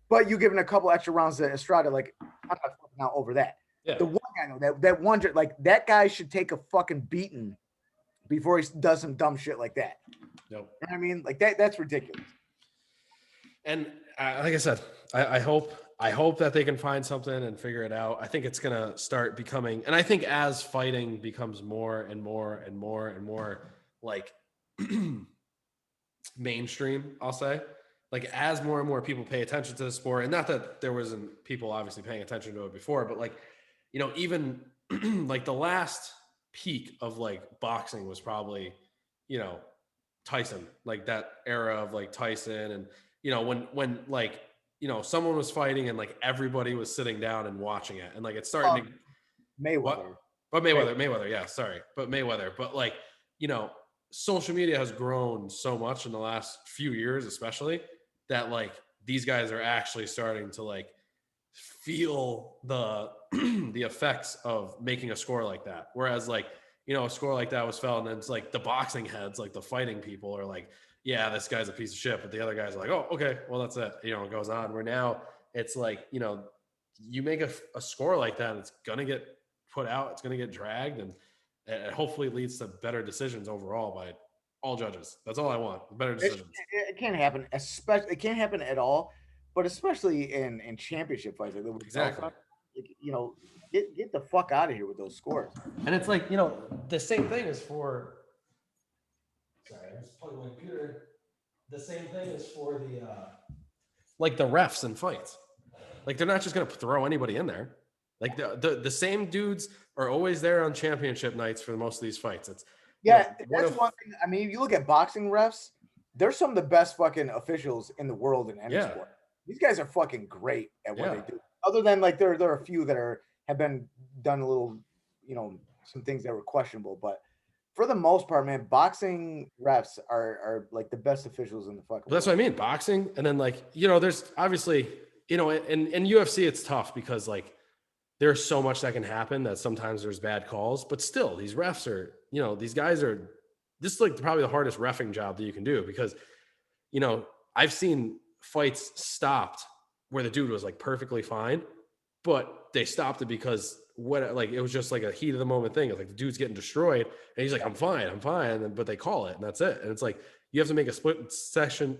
S2: but you giving a couple extra rounds to Estrada, like I'm not fucking out over that.
S1: Yeah.
S2: The one guy though, that one judge, like that guy should take a fucking beating before he does some dumb shit like that.
S1: Nope.
S2: You know what I mean? Like that's ridiculous.
S1: And like I said, I hope that they can find something and figure it out. I think it's going to start becoming, and I think as fighting becomes more and more and more and more like mainstream, I'll say, like as more and more people pay attention to the sport, and not that there wasn't people obviously paying attention to it before, but like, even like the last peak of like boxing was probably, Tyson, like that era of like Tyson and, when like, someone was fighting and like everybody was sitting down and watching it. And like, it's starting to
S2: Mayweather.
S1: What? But Mayweather. Yeah. Sorry. But Mayweather. But like, social media has grown so much in the last few years, especially that like these guys are actually starting to like feel the, the effects of making a score like that. Whereas like, a score like that was felt and it's like the boxing heads, like the fighting people are like, yeah, this guy's a piece of shit. But the other guys are like, oh, okay, well, that's it. It goes on. Where now it's like, you make a score like that, and it's going to get put out. It's going to get dragged. And it hopefully leads to better decisions overall by all judges. That's all I want. Better decisions.
S2: It can't happen. Especially, it can't happen at all. But especially in championship fights. Like
S1: Exactly.
S2: Get the fuck out of here with those scores.
S1: And it's like, the same thing is for – sorry, I'm just plugging my computer. The same thing is for the like the refs and fights. Like they're not just going to throw anybody in there. Like the same dudes are always there on championship nights for most of these fights. It's
S2: that's one thing. I mean, if you look at boxing refs, they're some of the best fucking officials in the world in any sport. These guys are fucking great at what they do. Other than like there are a few that have been done a little, some things that were questionable, but for the most part, man, boxing refs are like the best officials in the fucking.
S1: Well, that's what I mean, boxing, and then like there's obviously in UFC it's tough because like there's so much that can happen that sometimes there's bad calls, but still these refs are these guys are this is like probably the hardest reffing job that you can do because I've seen fights stopped where the dude was like perfectly fine, but they stopped it because what, like, it was just like a heat of the moment thing. It's like the dude's getting destroyed and he's like, I'm fine. But they call it and that's it. And it's like, you have to make a split second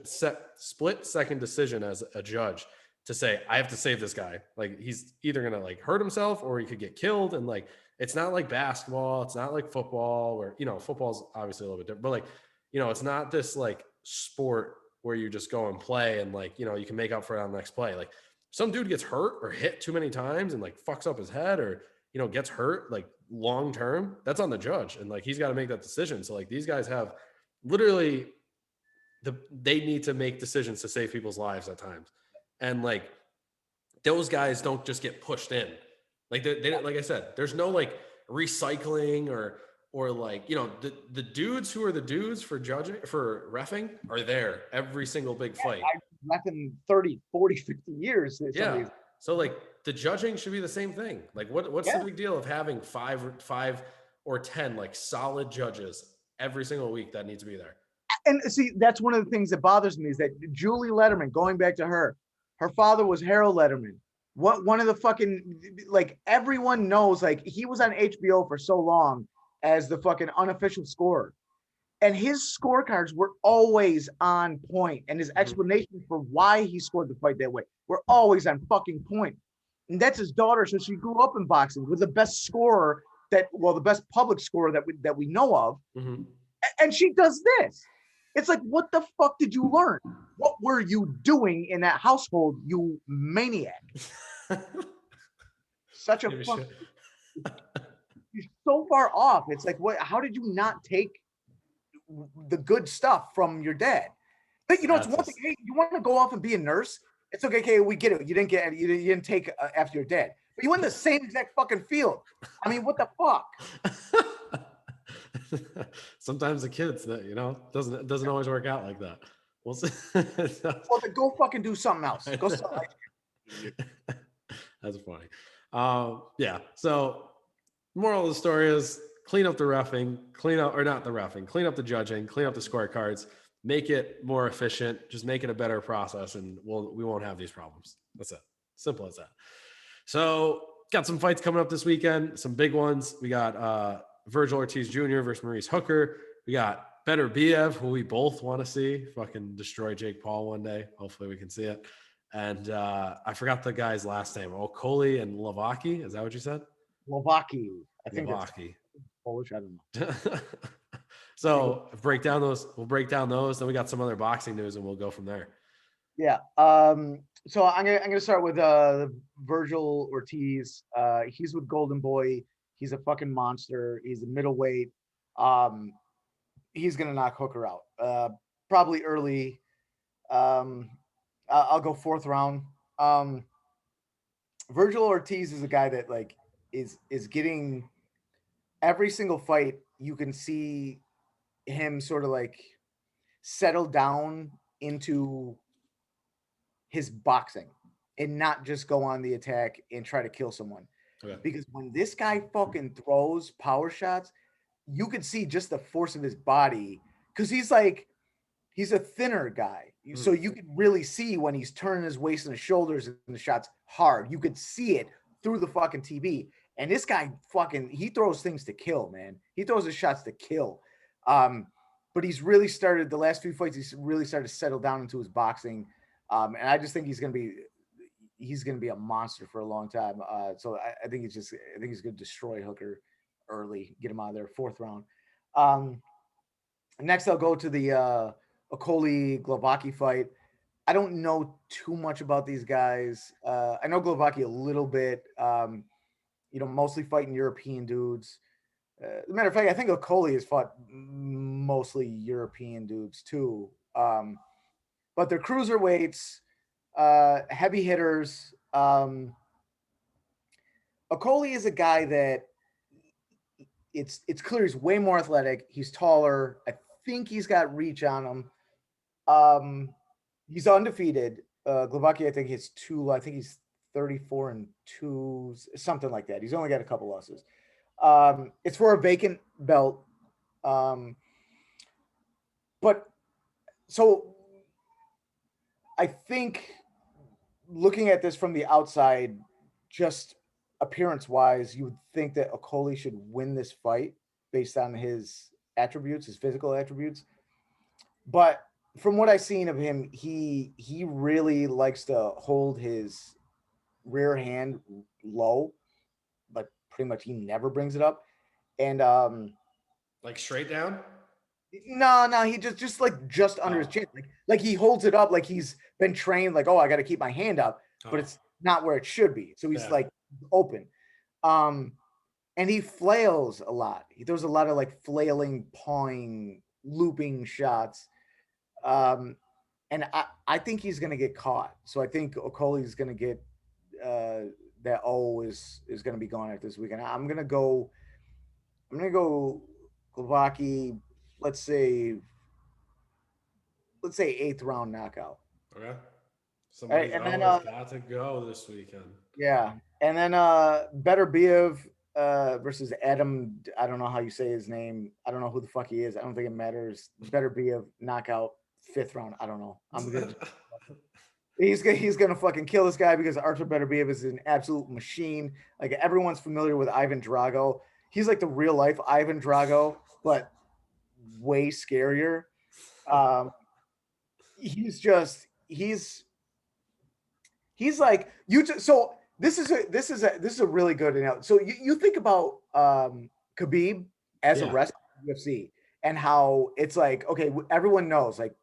S1: decision as a judge to say, I have to save this guy. Like, he's either going to like hurt himself or he could get killed. And like, it's not like basketball. It's not like football where, football's obviously a little bit different, but like, it's not this like sport where you just go and play and like, you can make up for it on the next play. Like, some dude gets hurt or hit too many times and like fucks up his head or, gets hurt like long term, that's on the judge. And like, he's got to make that decision. So like, these guys have literally they need to make decisions to save people's lives at times. And like, those guys don't just get pushed in. Like they like I said, there's no like recycling or like, the dudes who are the dudes for judging, for reffing are there every single big fight.
S2: I've reffing 30, 40, 50 years.
S1: Yeah. So like the judging should be the same thing. Like what's the big deal of having five or 10 like solid judges every single week that need to be there?
S2: And see, that's one of the things that bothers me is that Julie Letterman, going back to her father was Harold Letterman. One of the fucking, like, everyone knows, like, he was on HBO for so long as the fucking unofficial scorer. And his scorecards were always on point, and his explanations for why he scored the fight that way were always on fucking point. And that's his daughter, so she grew up in boxing with the best scorer the best public scorer that we know of.
S1: Mm-hmm.
S2: And she does this. It's like, what the fuck did you learn? What were you doing in that household, you maniac? Such a fuck. You're so far off. It's like, what? How did you not take the good stuff from your dad? But it's one thing. Hey, you want to go off and be a nurse? It's okay. Okay, we get it. You didn't take after your dad, but you went in the same exact fucking field. I mean, what the fuck?
S1: Sometimes the kids that doesn't always work out like that. We'll see.
S2: Well, then go fucking do something else. Go something.
S1: That's funny. Yeah. So moral of the story is clean up the reffing, clean up the judging, clean up the scorecards, make it more efficient, just make it a better process, and we won't have these problems. That's it. Simple as that. So got some fights coming up this weekend, some big ones. We got Virgil Ortiz Jr. versus Maurice Hooker. We got Better Biev, who we both want to see fucking destroy Jake Paul one day. Hopefully we can see it. And I forgot the guy's last name. Okoli and Lovaki. Is that what you said?
S2: Lovaki. I think
S1: Lovaki.
S2: Polish. I don't know.
S1: So we'll break down those. Then we got some other boxing news and we'll go from there.
S2: Yeah. So I'm gonna start with Virgil Ortiz. He's with Golden Boy. He's a fucking monster. He's a middleweight. He's gonna knock Hooker out. Probably early. I'll go fourth round. Virgil Ortiz is a guy that like is getting every single fight. You can see him sort of like settle down into his boxing and not just go on the attack and try to kill someone. Okay. Because when this guy fucking throws power shots, you could see just the force of his body because he's a thinner guy. So you could really see when he's turning his waist and his shoulders and the shots hard. You could see it through the fucking TV. And this guy he throws things to kill, man. He throws his shots to kill. But he's really started the last few fights. He's really started to settle down into his boxing. And I just think he's going to be a monster for a long time. So I think he's going to destroy Hooker early, get him out of there, fourth round. Next I'll go to the Okoli Glavaki fight. I don't know too much about these guys. I know Glavaki a little bit, mostly fighting European dudes. As a matter of fact, I think Okoli has fought mostly European dudes too. But they're cruiserweights, heavy hitters. Okoli is a guy that it's clear he's way more athletic. He's taller. I think he's got reach on him. He's undefeated. Glavaki, I think he's 34-2, something like that. He's only got a couple losses. It's for a vacant belt. But so I think looking at this from the outside, just appearance wise, you would think that Okoli should win this fight based on his attributes, his physical attributes. But from what I've seen of him, he really likes to hold his rear hand low, but pretty much he never brings it up. And
S1: Like straight down?
S2: no, he just like just under his chin. Like he holds it up like he's been trained, like, oh, I gotta keep my hand up, but it's not where it should be. So he's like open. And he flails a lot. He throws a lot of like flailing, pawing, looping shots. And I think he's gonna get caught. So I think Okoli's gonna get that O is gonna be gone at this weekend. I'm gonna go Glavaki, let's say 8th round knockout.
S1: Okay. Somebody's
S2: and
S1: always got to go this weekend.
S2: Yeah. And then Better Biev versus Adam. I don't know how you say his name. I don't know who the fuck he is. I don't think it matters. Better Biev knockout 5th round. I don't know. I'm gonna he's gonna fucking kill this guy because Artur Beterbiev is an absolute machine. Like everyone's familiar with Ivan Drago. He's like the real life Ivan Drago, but way scarier. He's like so this is a really good analogy. So you think about Khabib as a wrestler in UFC and how it's like, okay, everyone knows like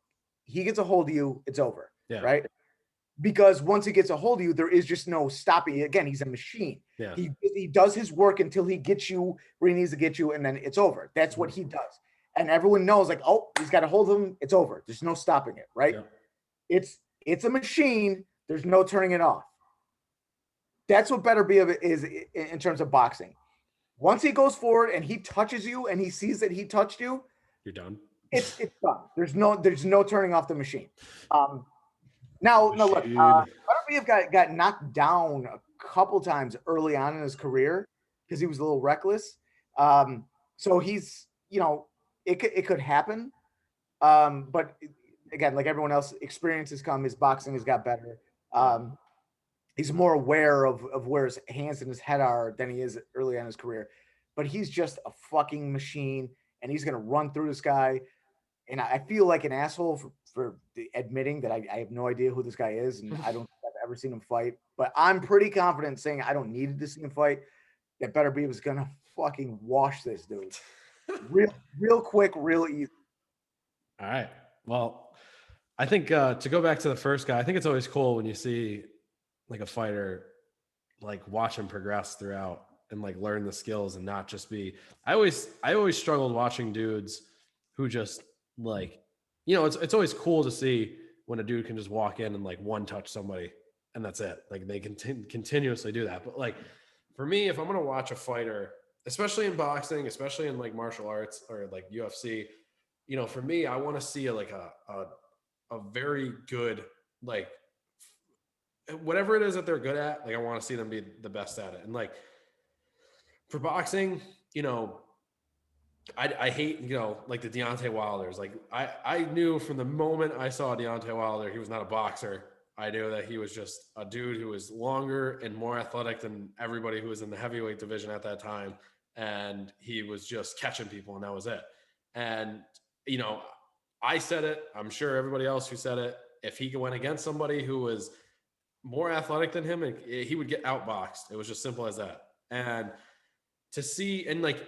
S2: he gets a hold of you, it's over, right? Because once he gets a hold of you, there is just no stopping. Again, he's a machine.
S1: Yeah.
S2: He does his work until he gets you where he needs to get you, and then it's over. That's what he does. And everyone knows, like, oh, he's got a hold of him, it's over. There's no stopping it, right? Yeah. It's a machine, there's no turning it off. That's what Better Be is in terms of boxing. Once he goes forward and he touches you and he sees that he touched you,
S1: you're done.
S2: It's done. There's no turning off the machine. Now look, Beterbiev got knocked down a couple times early on in his career because he was a little reckless. So he's, it could happen. But again, like everyone else, experience has come. His boxing has got better. He's more aware of where his hands and his head are than he is early on in his career. But he's just a fucking machine, and he's gonna run through this guy. And I feel like an asshole for admitting that I have no idea who this guy is, and I don't think I've ever seen him fight. But I'm pretty confident saying I don't need to see him fight. That Better Be was gonna fucking wash this dude, real quick, real easy.
S1: All right. Well, I think to go back to the first guy, I think it's always cool when you see like a fighter, like watch him progress throughout and like learn the skills and not just be. I always struggled watching dudes who just like, it's always cool to see when a dude can just walk in and like one touch somebody and that's it. Like they can continuously do that. But like for me, if I'm going to watch a fighter, especially in boxing, especially in like martial arts or like UFC, for me, I want to see a very good, like whatever it is that they're good at, like I want to see them be the best at it. And like for boxing, I hate, like the Deontay Wilders. Like I knew from the moment I saw Deontay Wilder, he was not a boxer. I knew that he was just a dude who was longer and more athletic than everybody who was in the heavyweight division at that time. And he was just catching people and that was it. And, I said it, I'm sure everybody else who said it, if he went against somebody who was more athletic than him, he would get outboxed. It was just simple as that. And to see, and like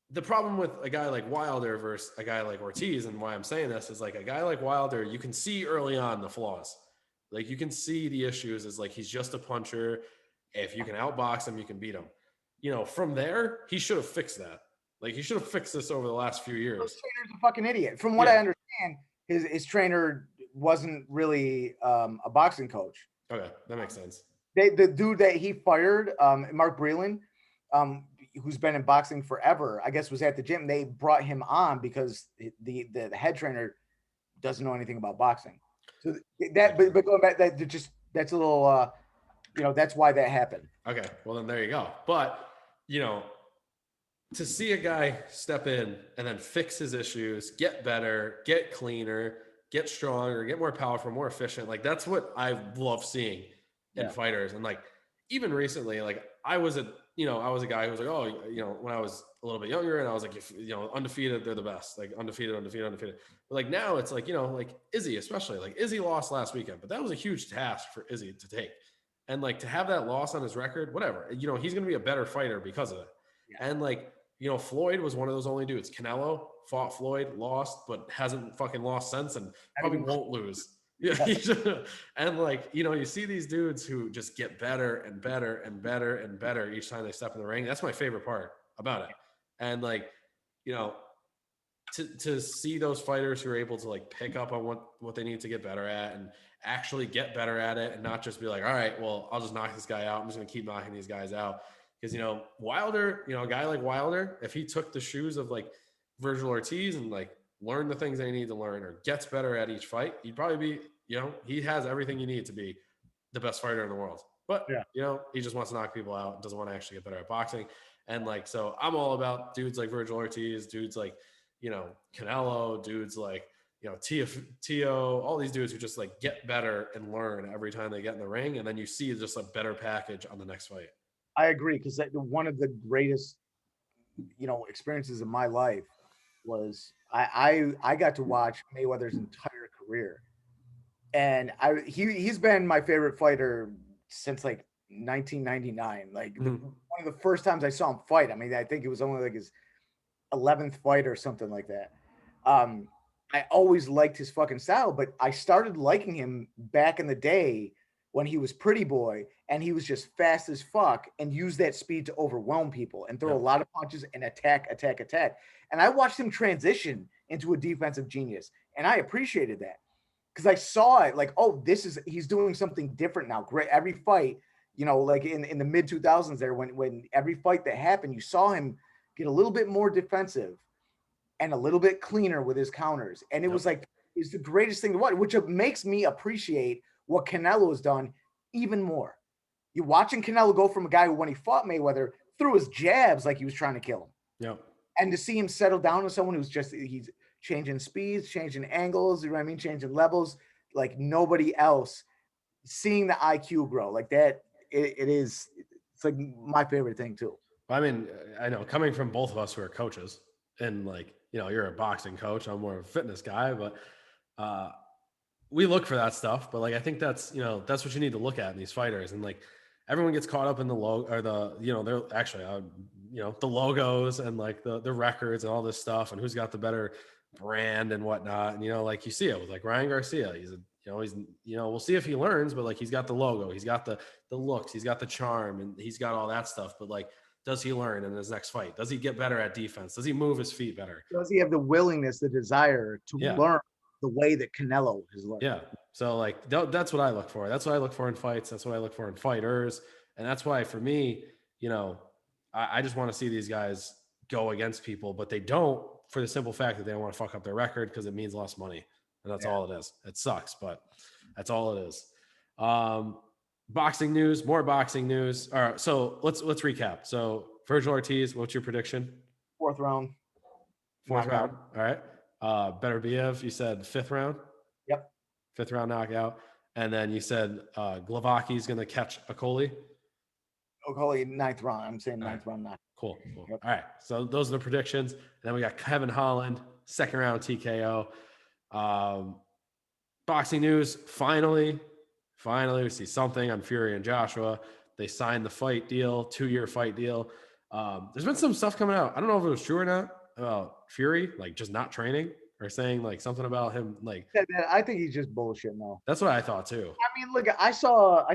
S1: the problem with a guy like Wilder versus a guy like Ortiz, and why I'm saying this is like a guy like Wilder, you can see early on the flaws. Like you can see the issues is like, he's just a puncher. If you can outbox him, you can beat him. From there, he should have fixed that. Like he should have fixed this over the last few years.
S2: His trainer's a fucking idiot. From what I understand, his trainer wasn't really a boxing coach.
S1: Okay, that makes sense.
S2: The dude that he fired, Mark Breland, who's been in boxing forever, I guess was at the gym. They brought him on because the head trainer doesn't know anything about boxing. So but going back, that's a little, that's why that happened.
S1: Okay, well then there you go. But to see a guy step in and then fix his issues, get better, get cleaner, get stronger, get more powerful, more efficient. Like that's what I love seeing in fighters. And like, even recently, like I was a guy who was like, oh, when I was a little bit younger, and I was like, if undefeated, they're the best, like undefeated. But like now it's like, like Izzy, especially, like Izzy lost last weekend, but that was a huge task for Izzy to take. And like to have that loss on his record, whatever, he's going to be a better fighter because of it. Yeah. And like, Floyd was one of those only dudes. Canelo fought Floyd, lost, but hasn't fucking lost since, and probably won't lose. Yeah. And like, you see these dudes who just get better and better and better and better each time they step in the ring. That's my favorite part about it. And like, to see those fighters who are able to like pick up on what they need to get better at and actually get better at it, and not just be like, all right, well, I'll just knock this guy out. I'm just going to keep knocking these guys out. Because, Wilder, a guy like Wilder, if he took the shoes of like Virgil Ortiz and like learn the things they need to learn or gets better at each fight, he'd probably be, he has everything you need to be the best fighter in the world. But, he just wants to knock people out, doesn't want to actually get better at boxing. And like, so I'm all about dudes like Virgil Ortiz, dudes like, Canelo, dudes like, Tio, all these dudes who just like get better and learn every time they get in the ring. And then you see just a better package on the next fight.
S2: I agree, because one of the greatest, experiences of my life was I got to watch Mayweather's entire career, and he's been my favorite fighter since like 1999. Like one of the first times I saw him fight. I mean, I think it was only like his 11th fight or something like that. I always liked his fucking style, but I started liking him back in the day when he was Pretty Boy, and he was just fast as fuck and used that speed to overwhelm people and throw a lot of punches and attack. And I watched him transition into a defensive genius, and I appreciated that because I saw it like, oh, he's doing something different now. Great. Every fight, like in the mid 2000s there, when every fight that happened, you saw him get a little bit more defensive and a little bit cleaner with his counters. And it was like, it's the greatest thing to watch, which makes me appreciate what Canelo has done even more. You're watching Canelo go from a guy who, when he fought Mayweather, threw his jabs like he was trying to kill him.
S1: Yep.
S2: And to see him settle down to someone he's changing speeds, changing angles, changing levels, like nobody else. Seeing the IQ grow like that, it's like my favorite thing too.
S1: I mean, I know coming from both of us who are coaches, and like, you're a boxing coach, I'm more of a fitness guy, but we look for that stuff. But like, I think that's what you need to look at in these fighters. And like, everyone gets caught up in the logo, or they're actually the logos and like the records and all this stuff, and who's got the better brand and whatnot. And like you see it with like Ryan Garcia. He's we'll see if he learns, but like, he's got the logo, he's got the looks, he's got the charm, and he's got all that stuff. But like, does he learn in his next fight? Does he get better at defense? Does he move his feet better?
S2: Does he have the willingness, the desire to learn the way that Canelo has learned?
S1: Yeah. So like, that's what I look for. That's what I look for in fights. That's what I look for in fighters. And that's why for me, I just want to see these guys go against people, but they don't, for the simple fact that they don't want to fuck up their record because it means less money. And that's all it is. It sucks, but that's all it is. Boxing news, more boxing news. All right, so let's recap. So Virgil Ortiz, what's your prediction?
S2: Fourth round.
S1: All right. Beterbiev, you said 5th round.
S2: Yep.
S1: 5th round knockout. And then you said Glavaki's going to catch Okoli.
S2: Okoli 9th round. I'm saying 9th round knockout.
S1: Cool. Yep. All right. So those are the predictions. And then we got Kevin Holland, 2nd round TKO. Boxing news, finally we see something on Fury and Joshua. They signed the fight deal, 2-year fight deal. There's been some stuff coming out. I don't know if it was true or not about Fury, like just not training, or saying like something about him. Like,
S2: I think he's just bullshit now.
S1: That's what I thought too.
S2: I mean, look, I saw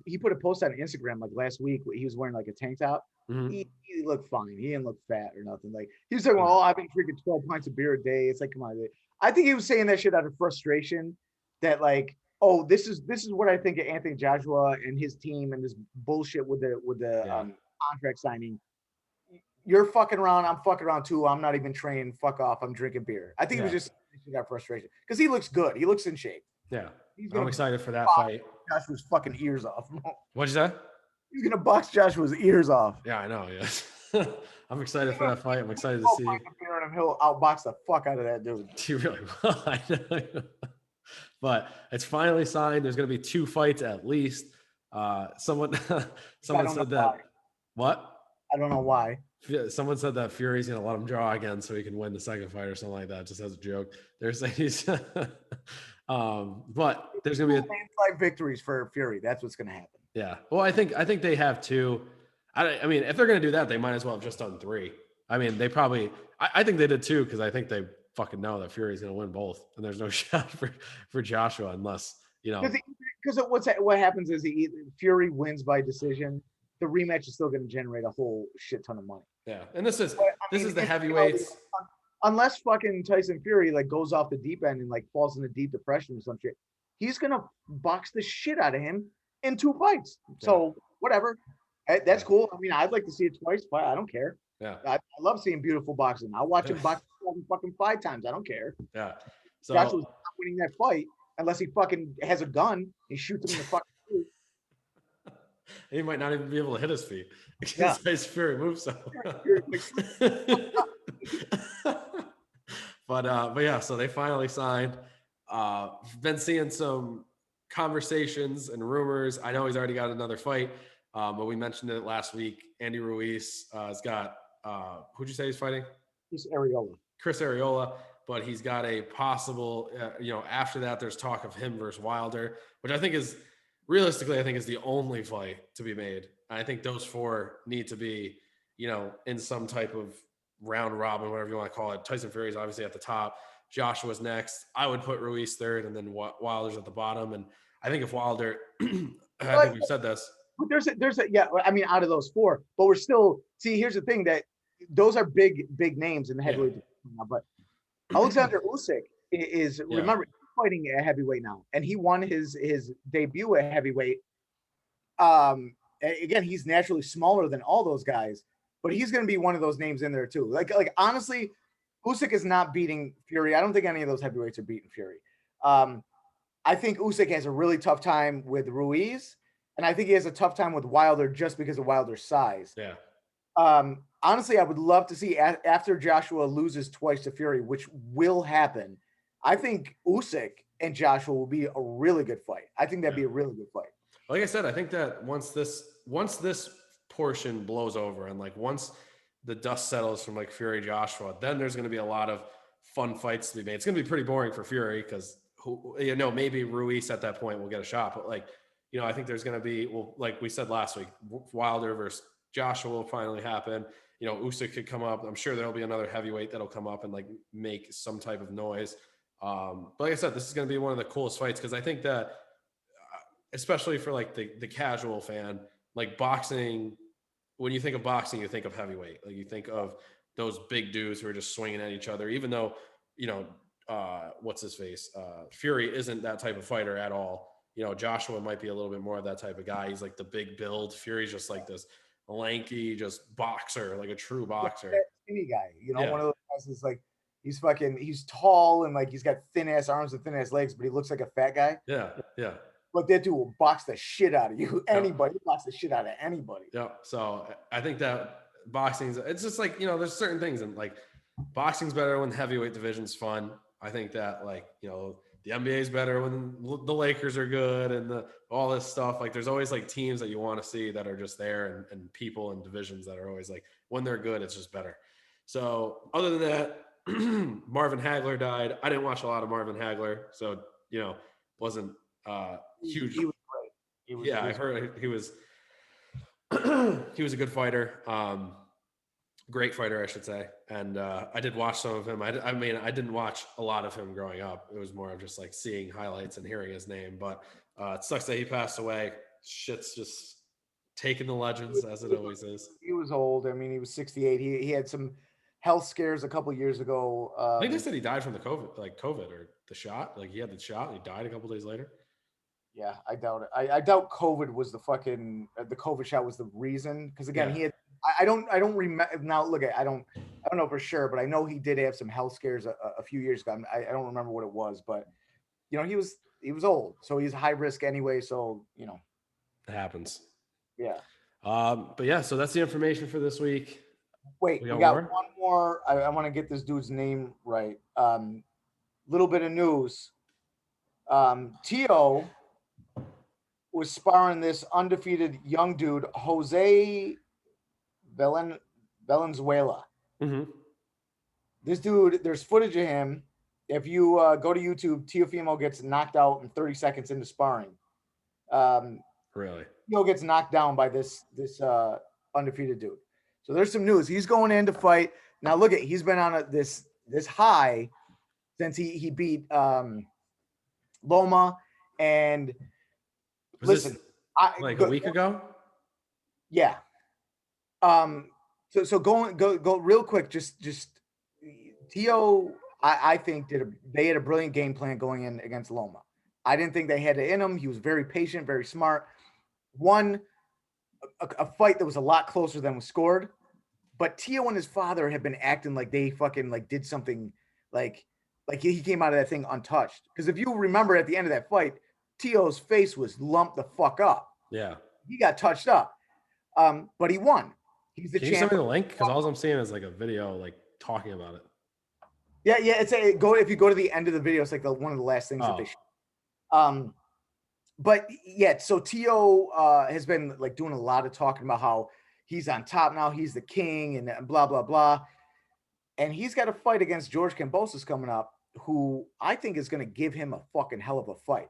S2: he put a post on Instagram like last week where he was wearing like a tank top. Mm-hmm. He looked fine. He didn't look fat or nothing. Like, he was saying, well, I've been drinking 12 pints of beer a day. It's like, come on. I think he was saying that shit out of frustration, that like, oh, this is what I think of Anthony Joshua and his team and this bullshit with the contract signing. You're fucking around. I'm fucking around too. I'm not even training. Fuck off. I'm drinking beer. I think it was just got frustration because he looks good. He looks in shape.
S1: Yeah, I'm excited for that fight.
S2: Joshua's fucking ears off.
S1: What'd you say?
S2: He's gonna box Joshua's ears off.
S1: Yeah, I know. Yes. I'm excited for that fight. I'm excited to see.
S2: He'll outbox the fuck out of that dude.
S1: He really will. I know. But it's finally signed. There's going to be 2 fights at least. Someone
S2: I
S1: someone
S2: don't know
S1: said that.
S2: why.
S1: What?
S2: I don't know why.
S1: Someone said that Fury's gonna let him draw again so he can win the second fight or something like that, just as a joke. They're saying he's but there's gonna be
S2: landslide victories for Fury. That's what's gonna happen.
S1: yeah. Well, I think they have two. I mean, if they're gonna do that, they might as well have just done three. I mean, they probably I think they did two because I think they fucking know that Fury's gonna win both, and there's no shot for Joshua unless
S2: Because what happens is Fury wins by decision. The rematch is still going to generate a whole shit ton of money.
S1: Yeah, and this is the heavyweights.
S2: Unless fucking Tyson Fury like goes off the deep end and like falls into deep depression or some shit, he's gonna box the shit out of him in 2 fights. So whatever, that's cool. I mean, I'd like to see it twice, but I don't care.
S1: Yeah,
S2: I love seeing beautiful boxing. I'll watch him box fucking 5 times. I don't care.
S1: Yeah,
S2: so Joshua's not winning that fight unless he fucking has a gun. He shoots him in the fucking feet.
S1: He might not even be able to hit his feet.
S2: Yeah,
S1: his Fury moves so. But yeah, so they finally signed. Been seeing some conversations and rumors. I know he's already got another fight, but we mentioned it last week. Andy Ruiz has got who'd you say he's fighting? Chris Arreola, but he's got a possible. After that, there's talk of him versus Wilder, which I think is realistically, I think is the only fight to be made. I think those 4 need to be, in some type of round robin, whatever you want to call it. Tyson Fury is obviously at the top. Joshua's next. I would put Ruiz third, and then Wilder's at the bottom. And I think if Wilder, I think we've said this.
S2: But there's a yeah. I mean, out of those 4, but we're still here's the thing that those are big names in the heavyweight division now. But Alexander Usyk is remember he's fighting at heavyweight now, and he won his debut at heavyweight. Again, he's naturally smaller than all those guys, but he's going to be one of those names in there too. Like honestly, Usyk is not beating Fury. I don't think any of those heavyweights are beating Fury. I think Usyk has a really tough time with Ruiz, and I think he has a tough time with Wilder just because of Wilder's size.
S1: Yeah.
S2: Honestly, I would love to see after Joshua loses twice to Fury, which will happen. I think Usyk and Joshua will be a really good fight. I think that'd be a really good fight.
S1: Like I said, I think that once this portion blows over and like once the dust settles from like Fury Joshua, then there's going to be a lot of fun fights to be made. It's going to be pretty boring for Fury because maybe Ruiz at that point will get a shot, but like I think there's going to be like we said last week, Wilder versus Joshua will finally happen. Usyk could come up. I'm sure there'll be another heavyweight that'll come up and like make some type of noise. But like I said, this is going to be one of the coolest fights because I think that, especially for like the casual fan, like boxing. When you think of boxing, you think of heavyweight. Like you think of those big dudes who are just swinging at each other. Even though what's his face? Fury isn't that type of fighter at all. Joshua might be a little bit more of that type of guy. He's like the big build. Fury's just like this lanky, just boxer, like a true boxer.
S2: That skinny guy, one of those guys is like he's tall and like he's got thin ass arms and thin ass legs, but he looks like a fat guy.
S1: Yeah, yeah.
S2: But that dude will box the shit out of you. Anybody box the shit out of anybody.
S1: Yeah. So I think that boxing's it's just like there's certain things and like boxing's better when the heavyweight division's fun. I think that like the NBA is better when the Lakers are good and all this stuff. Like there's always like teams that you want to see that are just there and people and divisions that are always like when they're good, it's just better. So other than that, Marvin Hagler died. I didn't watch a lot of Marvin Hagler, so wasn't huge.
S2: He was great.
S1: I heard he was he was a good fighter. Great fighter, I should say. And I did watch some of him. I mean, I didn't watch a lot of him growing up. It was more of just like seeing highlights and hearing his name. But it sucks that he passed away. Shit's just taking the legends as it always is.
S2: He was old. I mean, he was 68. He had some health scares a couple years ago.
S1: I think they said he died from the COVID or the shot. Like he had the shot and he died a couple days later.
S2: Yeah, I doubt it. I doubt COVID was the COVID shot was the reason. Because again, he had. I don't remember now. Look at I don't know for sure, but I know he did have some health scares a few years ago. I don't remember what it was, but he was old, so he's high risk anyway. So
S1: it happens.
S2: Yeah.
S1: But yeah, so that's the information for this week.
S2: Wait, we got one more. I want to get this dude's name right. Little bit of news. Tio was sparring this undefeated young dude, Jose Valenzuela.
S1: Mm-hmm.
S2: This dude, there's footage of him. If you go to YouTube, Teofimo gets knocked out in 30 seconds into sparring.
S1: Really?
S2: Teo gets knocked down by this undefeated dude. So there's some news. He's going in to fight. Now look at he's been on this high since he beat Loma, and
S1: Was
S2: listen,
S1: this
S2: I
S1: like
S2: go,
S1: a week ago?
S2: yeah. So go real quick. Just Teo, I think they had a brilliant game plan going in against Loma. I didn't think they had it in him. He was very patient, very smart. Won a fight that was a lot closer than was scored. But Teo and his father have been acting like they fucking like did something like he came out of that thing untouched. Because if you remember at the end of that fight, Teo's face was lumped the fuck up.
S1: Yeah.
S2: He got touched up. But he won. He's the
S1: Can you
S2: champ.
S1: send me the link? Because all I'm seeing is like a video like talking about it.
S2: Yeah, it's if you go to the end of the video, it's like one of the last things that they show. But yeah, so Teo has been like doing a lot of talking about how he's on top now, he's the king, and blah blah blah. And he's got a fight against George Kambosos coming up, who I think is going to give him a fucking hell of a fight.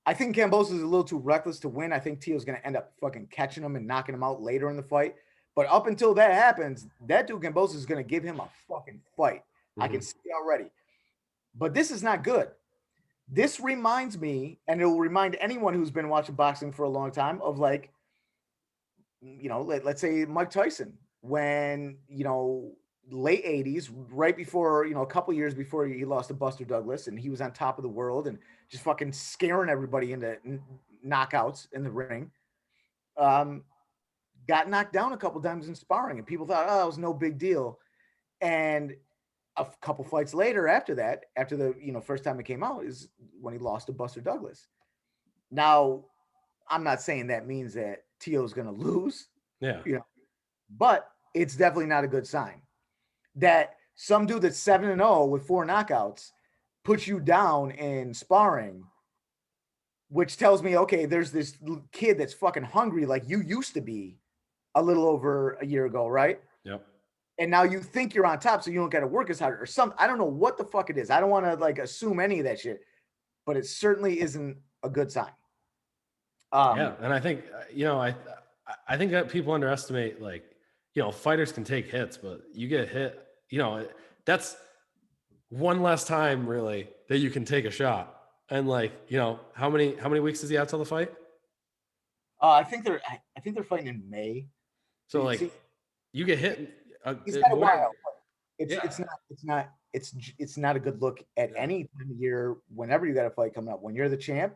S2: I think Kambosos is a little too reckless to win. I think Teo's going to end up fucking catching him and knocking him out later in the fight. But up until that happens, that dude Kambosos is going to give him a fucking fight. Mm-hmm. I can see it already. But this is not good. This reminds me, and it will remind anyone who's been watching boxing for a long time of like, you know, let's say Mike Tyson, when, you know, late 80s, right before, you know, a couple years before he lost to Buster Douglas, and he was on top of the world and just fucking scaring everybody into knockouts in the ring. Got knocked down a couple times in sparring, and people thought, oh, it was no big deal. And a couple fights later after that, after the, you know, first time it came out, is when he lost to Buster Douglas. Now, I'm not saying that means that Teo's going to lose.
S1: Yeah.
S2: You know, but it's definitely not a good sign that some dude that's 7-0 with 4 knockouts puts you down in sparring, which tells me, okay, there's this kid that's fucking hungry like you used to be a little over a year ago, right?
S1: Yep.
S2: And now you think you're on top, so you don't got to work as hard or something. I don't know what the fuck it is. I don't want to like assume any of that shit, but it certainly isn't a good sign.
S1: Yeah, and I think you know, I think that people underestimate, like, you know, fighters can take hits, but you get hit, you know, that's one less time really that you can take a shot. And like, you know, how many weeks does he have till the fight?
S2: I think they're fighting in May.
S1: So like, you get hit.
S2: He's got a while. It's not a good look at any time of year. Whenever you got a fight coming up, when you're the champ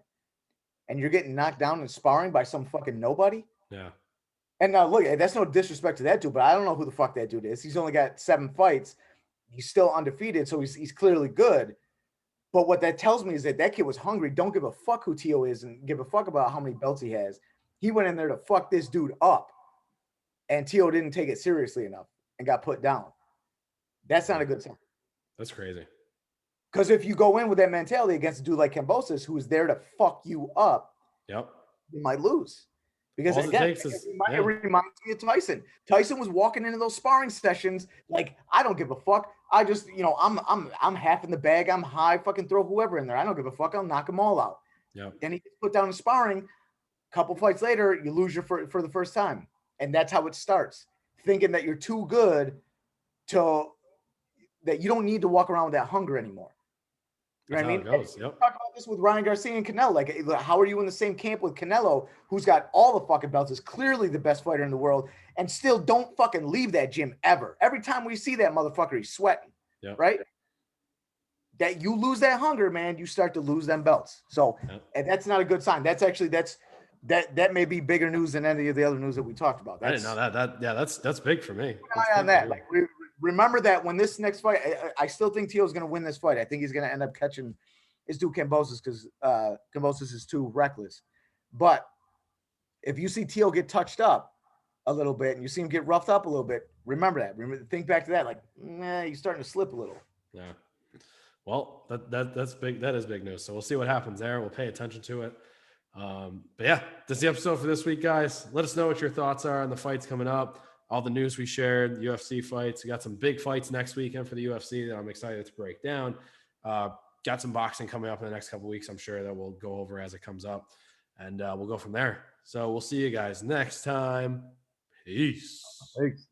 S2: and you're getting knocked down and sparring by some fucking nobody.
S1: Yeah.
S2: And now look, that's no disrespect to that dude, but I don't know who the fuck that dude is. He's only got 7 fights. He's still undefeated, so he's clearly good. But what that tells me is that kid was hungry. Don't give a fuck who Teo is and give a fuck about how many belts he has. He went in there to fuck this dude up, and Teo didn't take it seriously enough and got put down. That's not a good sign.
S1: That's crazy.
S2: Because if you go in with that mentality against a dude like Kambosos, who is there to fuck you up,
S1: yep,
S2: you might lose. Because again, it reminds me of Tyson. Tyson was walking into those sparring sessions like, I don't give a fuck. I just, you know, I'm half in the bag. I'm high. Fucking throw whoever in there. I don't give a fuck. I'll knock them all out.
S1: Yep.
S2: Then he gets put down in sparring. A couple fights later, you lose for the first time, and that's how it starts. Thinking that you're too good that you don't need to walk around with that hunger anymore. You know what I mean?
S1: Goes. Yep.
S2: Talk about this with Ryan Garcia and Canelo. Like, how are you in the same camp with Canelo, who's got all the fucking belts, is clearly the best fighter in the world, and still don't fucking leave that gym ever? Every time we see that motherfucker, he's sweating.
S1: Yep.
S2: Right? That you lose that hunger, man, you start to lose them belts. So, and that's not a good sign. That may be bigger news than any of the other news that we talked about.
S1: I didn't know that. That's big for me.
S2: On that. Like, remember that when this next fight, I still think Teo's going to win this fight. I think he's going to end up catching his dude Kambosos because Kambosos is too reckless. But if you see Teo get touched up a little bit and you see him get roughed up a little bit, remember that. Think back to that. Like, he's starting to slip a little.
S1: Yeah. Well, that's big. That is big news. So we'll see what happens there. We'll pay attention to it. But yeah, that's the episode for this week, guys. Let us know what your thoughts are on the fights coming up, all the news we shared, the UFC fights. We got some big fights next weekend for the UFC that I'm excited to break down. Got some boxing coming up in the next couple of weeks. I'm sure that we'll go over as it comes up, and we'll go from there. So we'll see you guys next time. Peace.
S2: Thanks.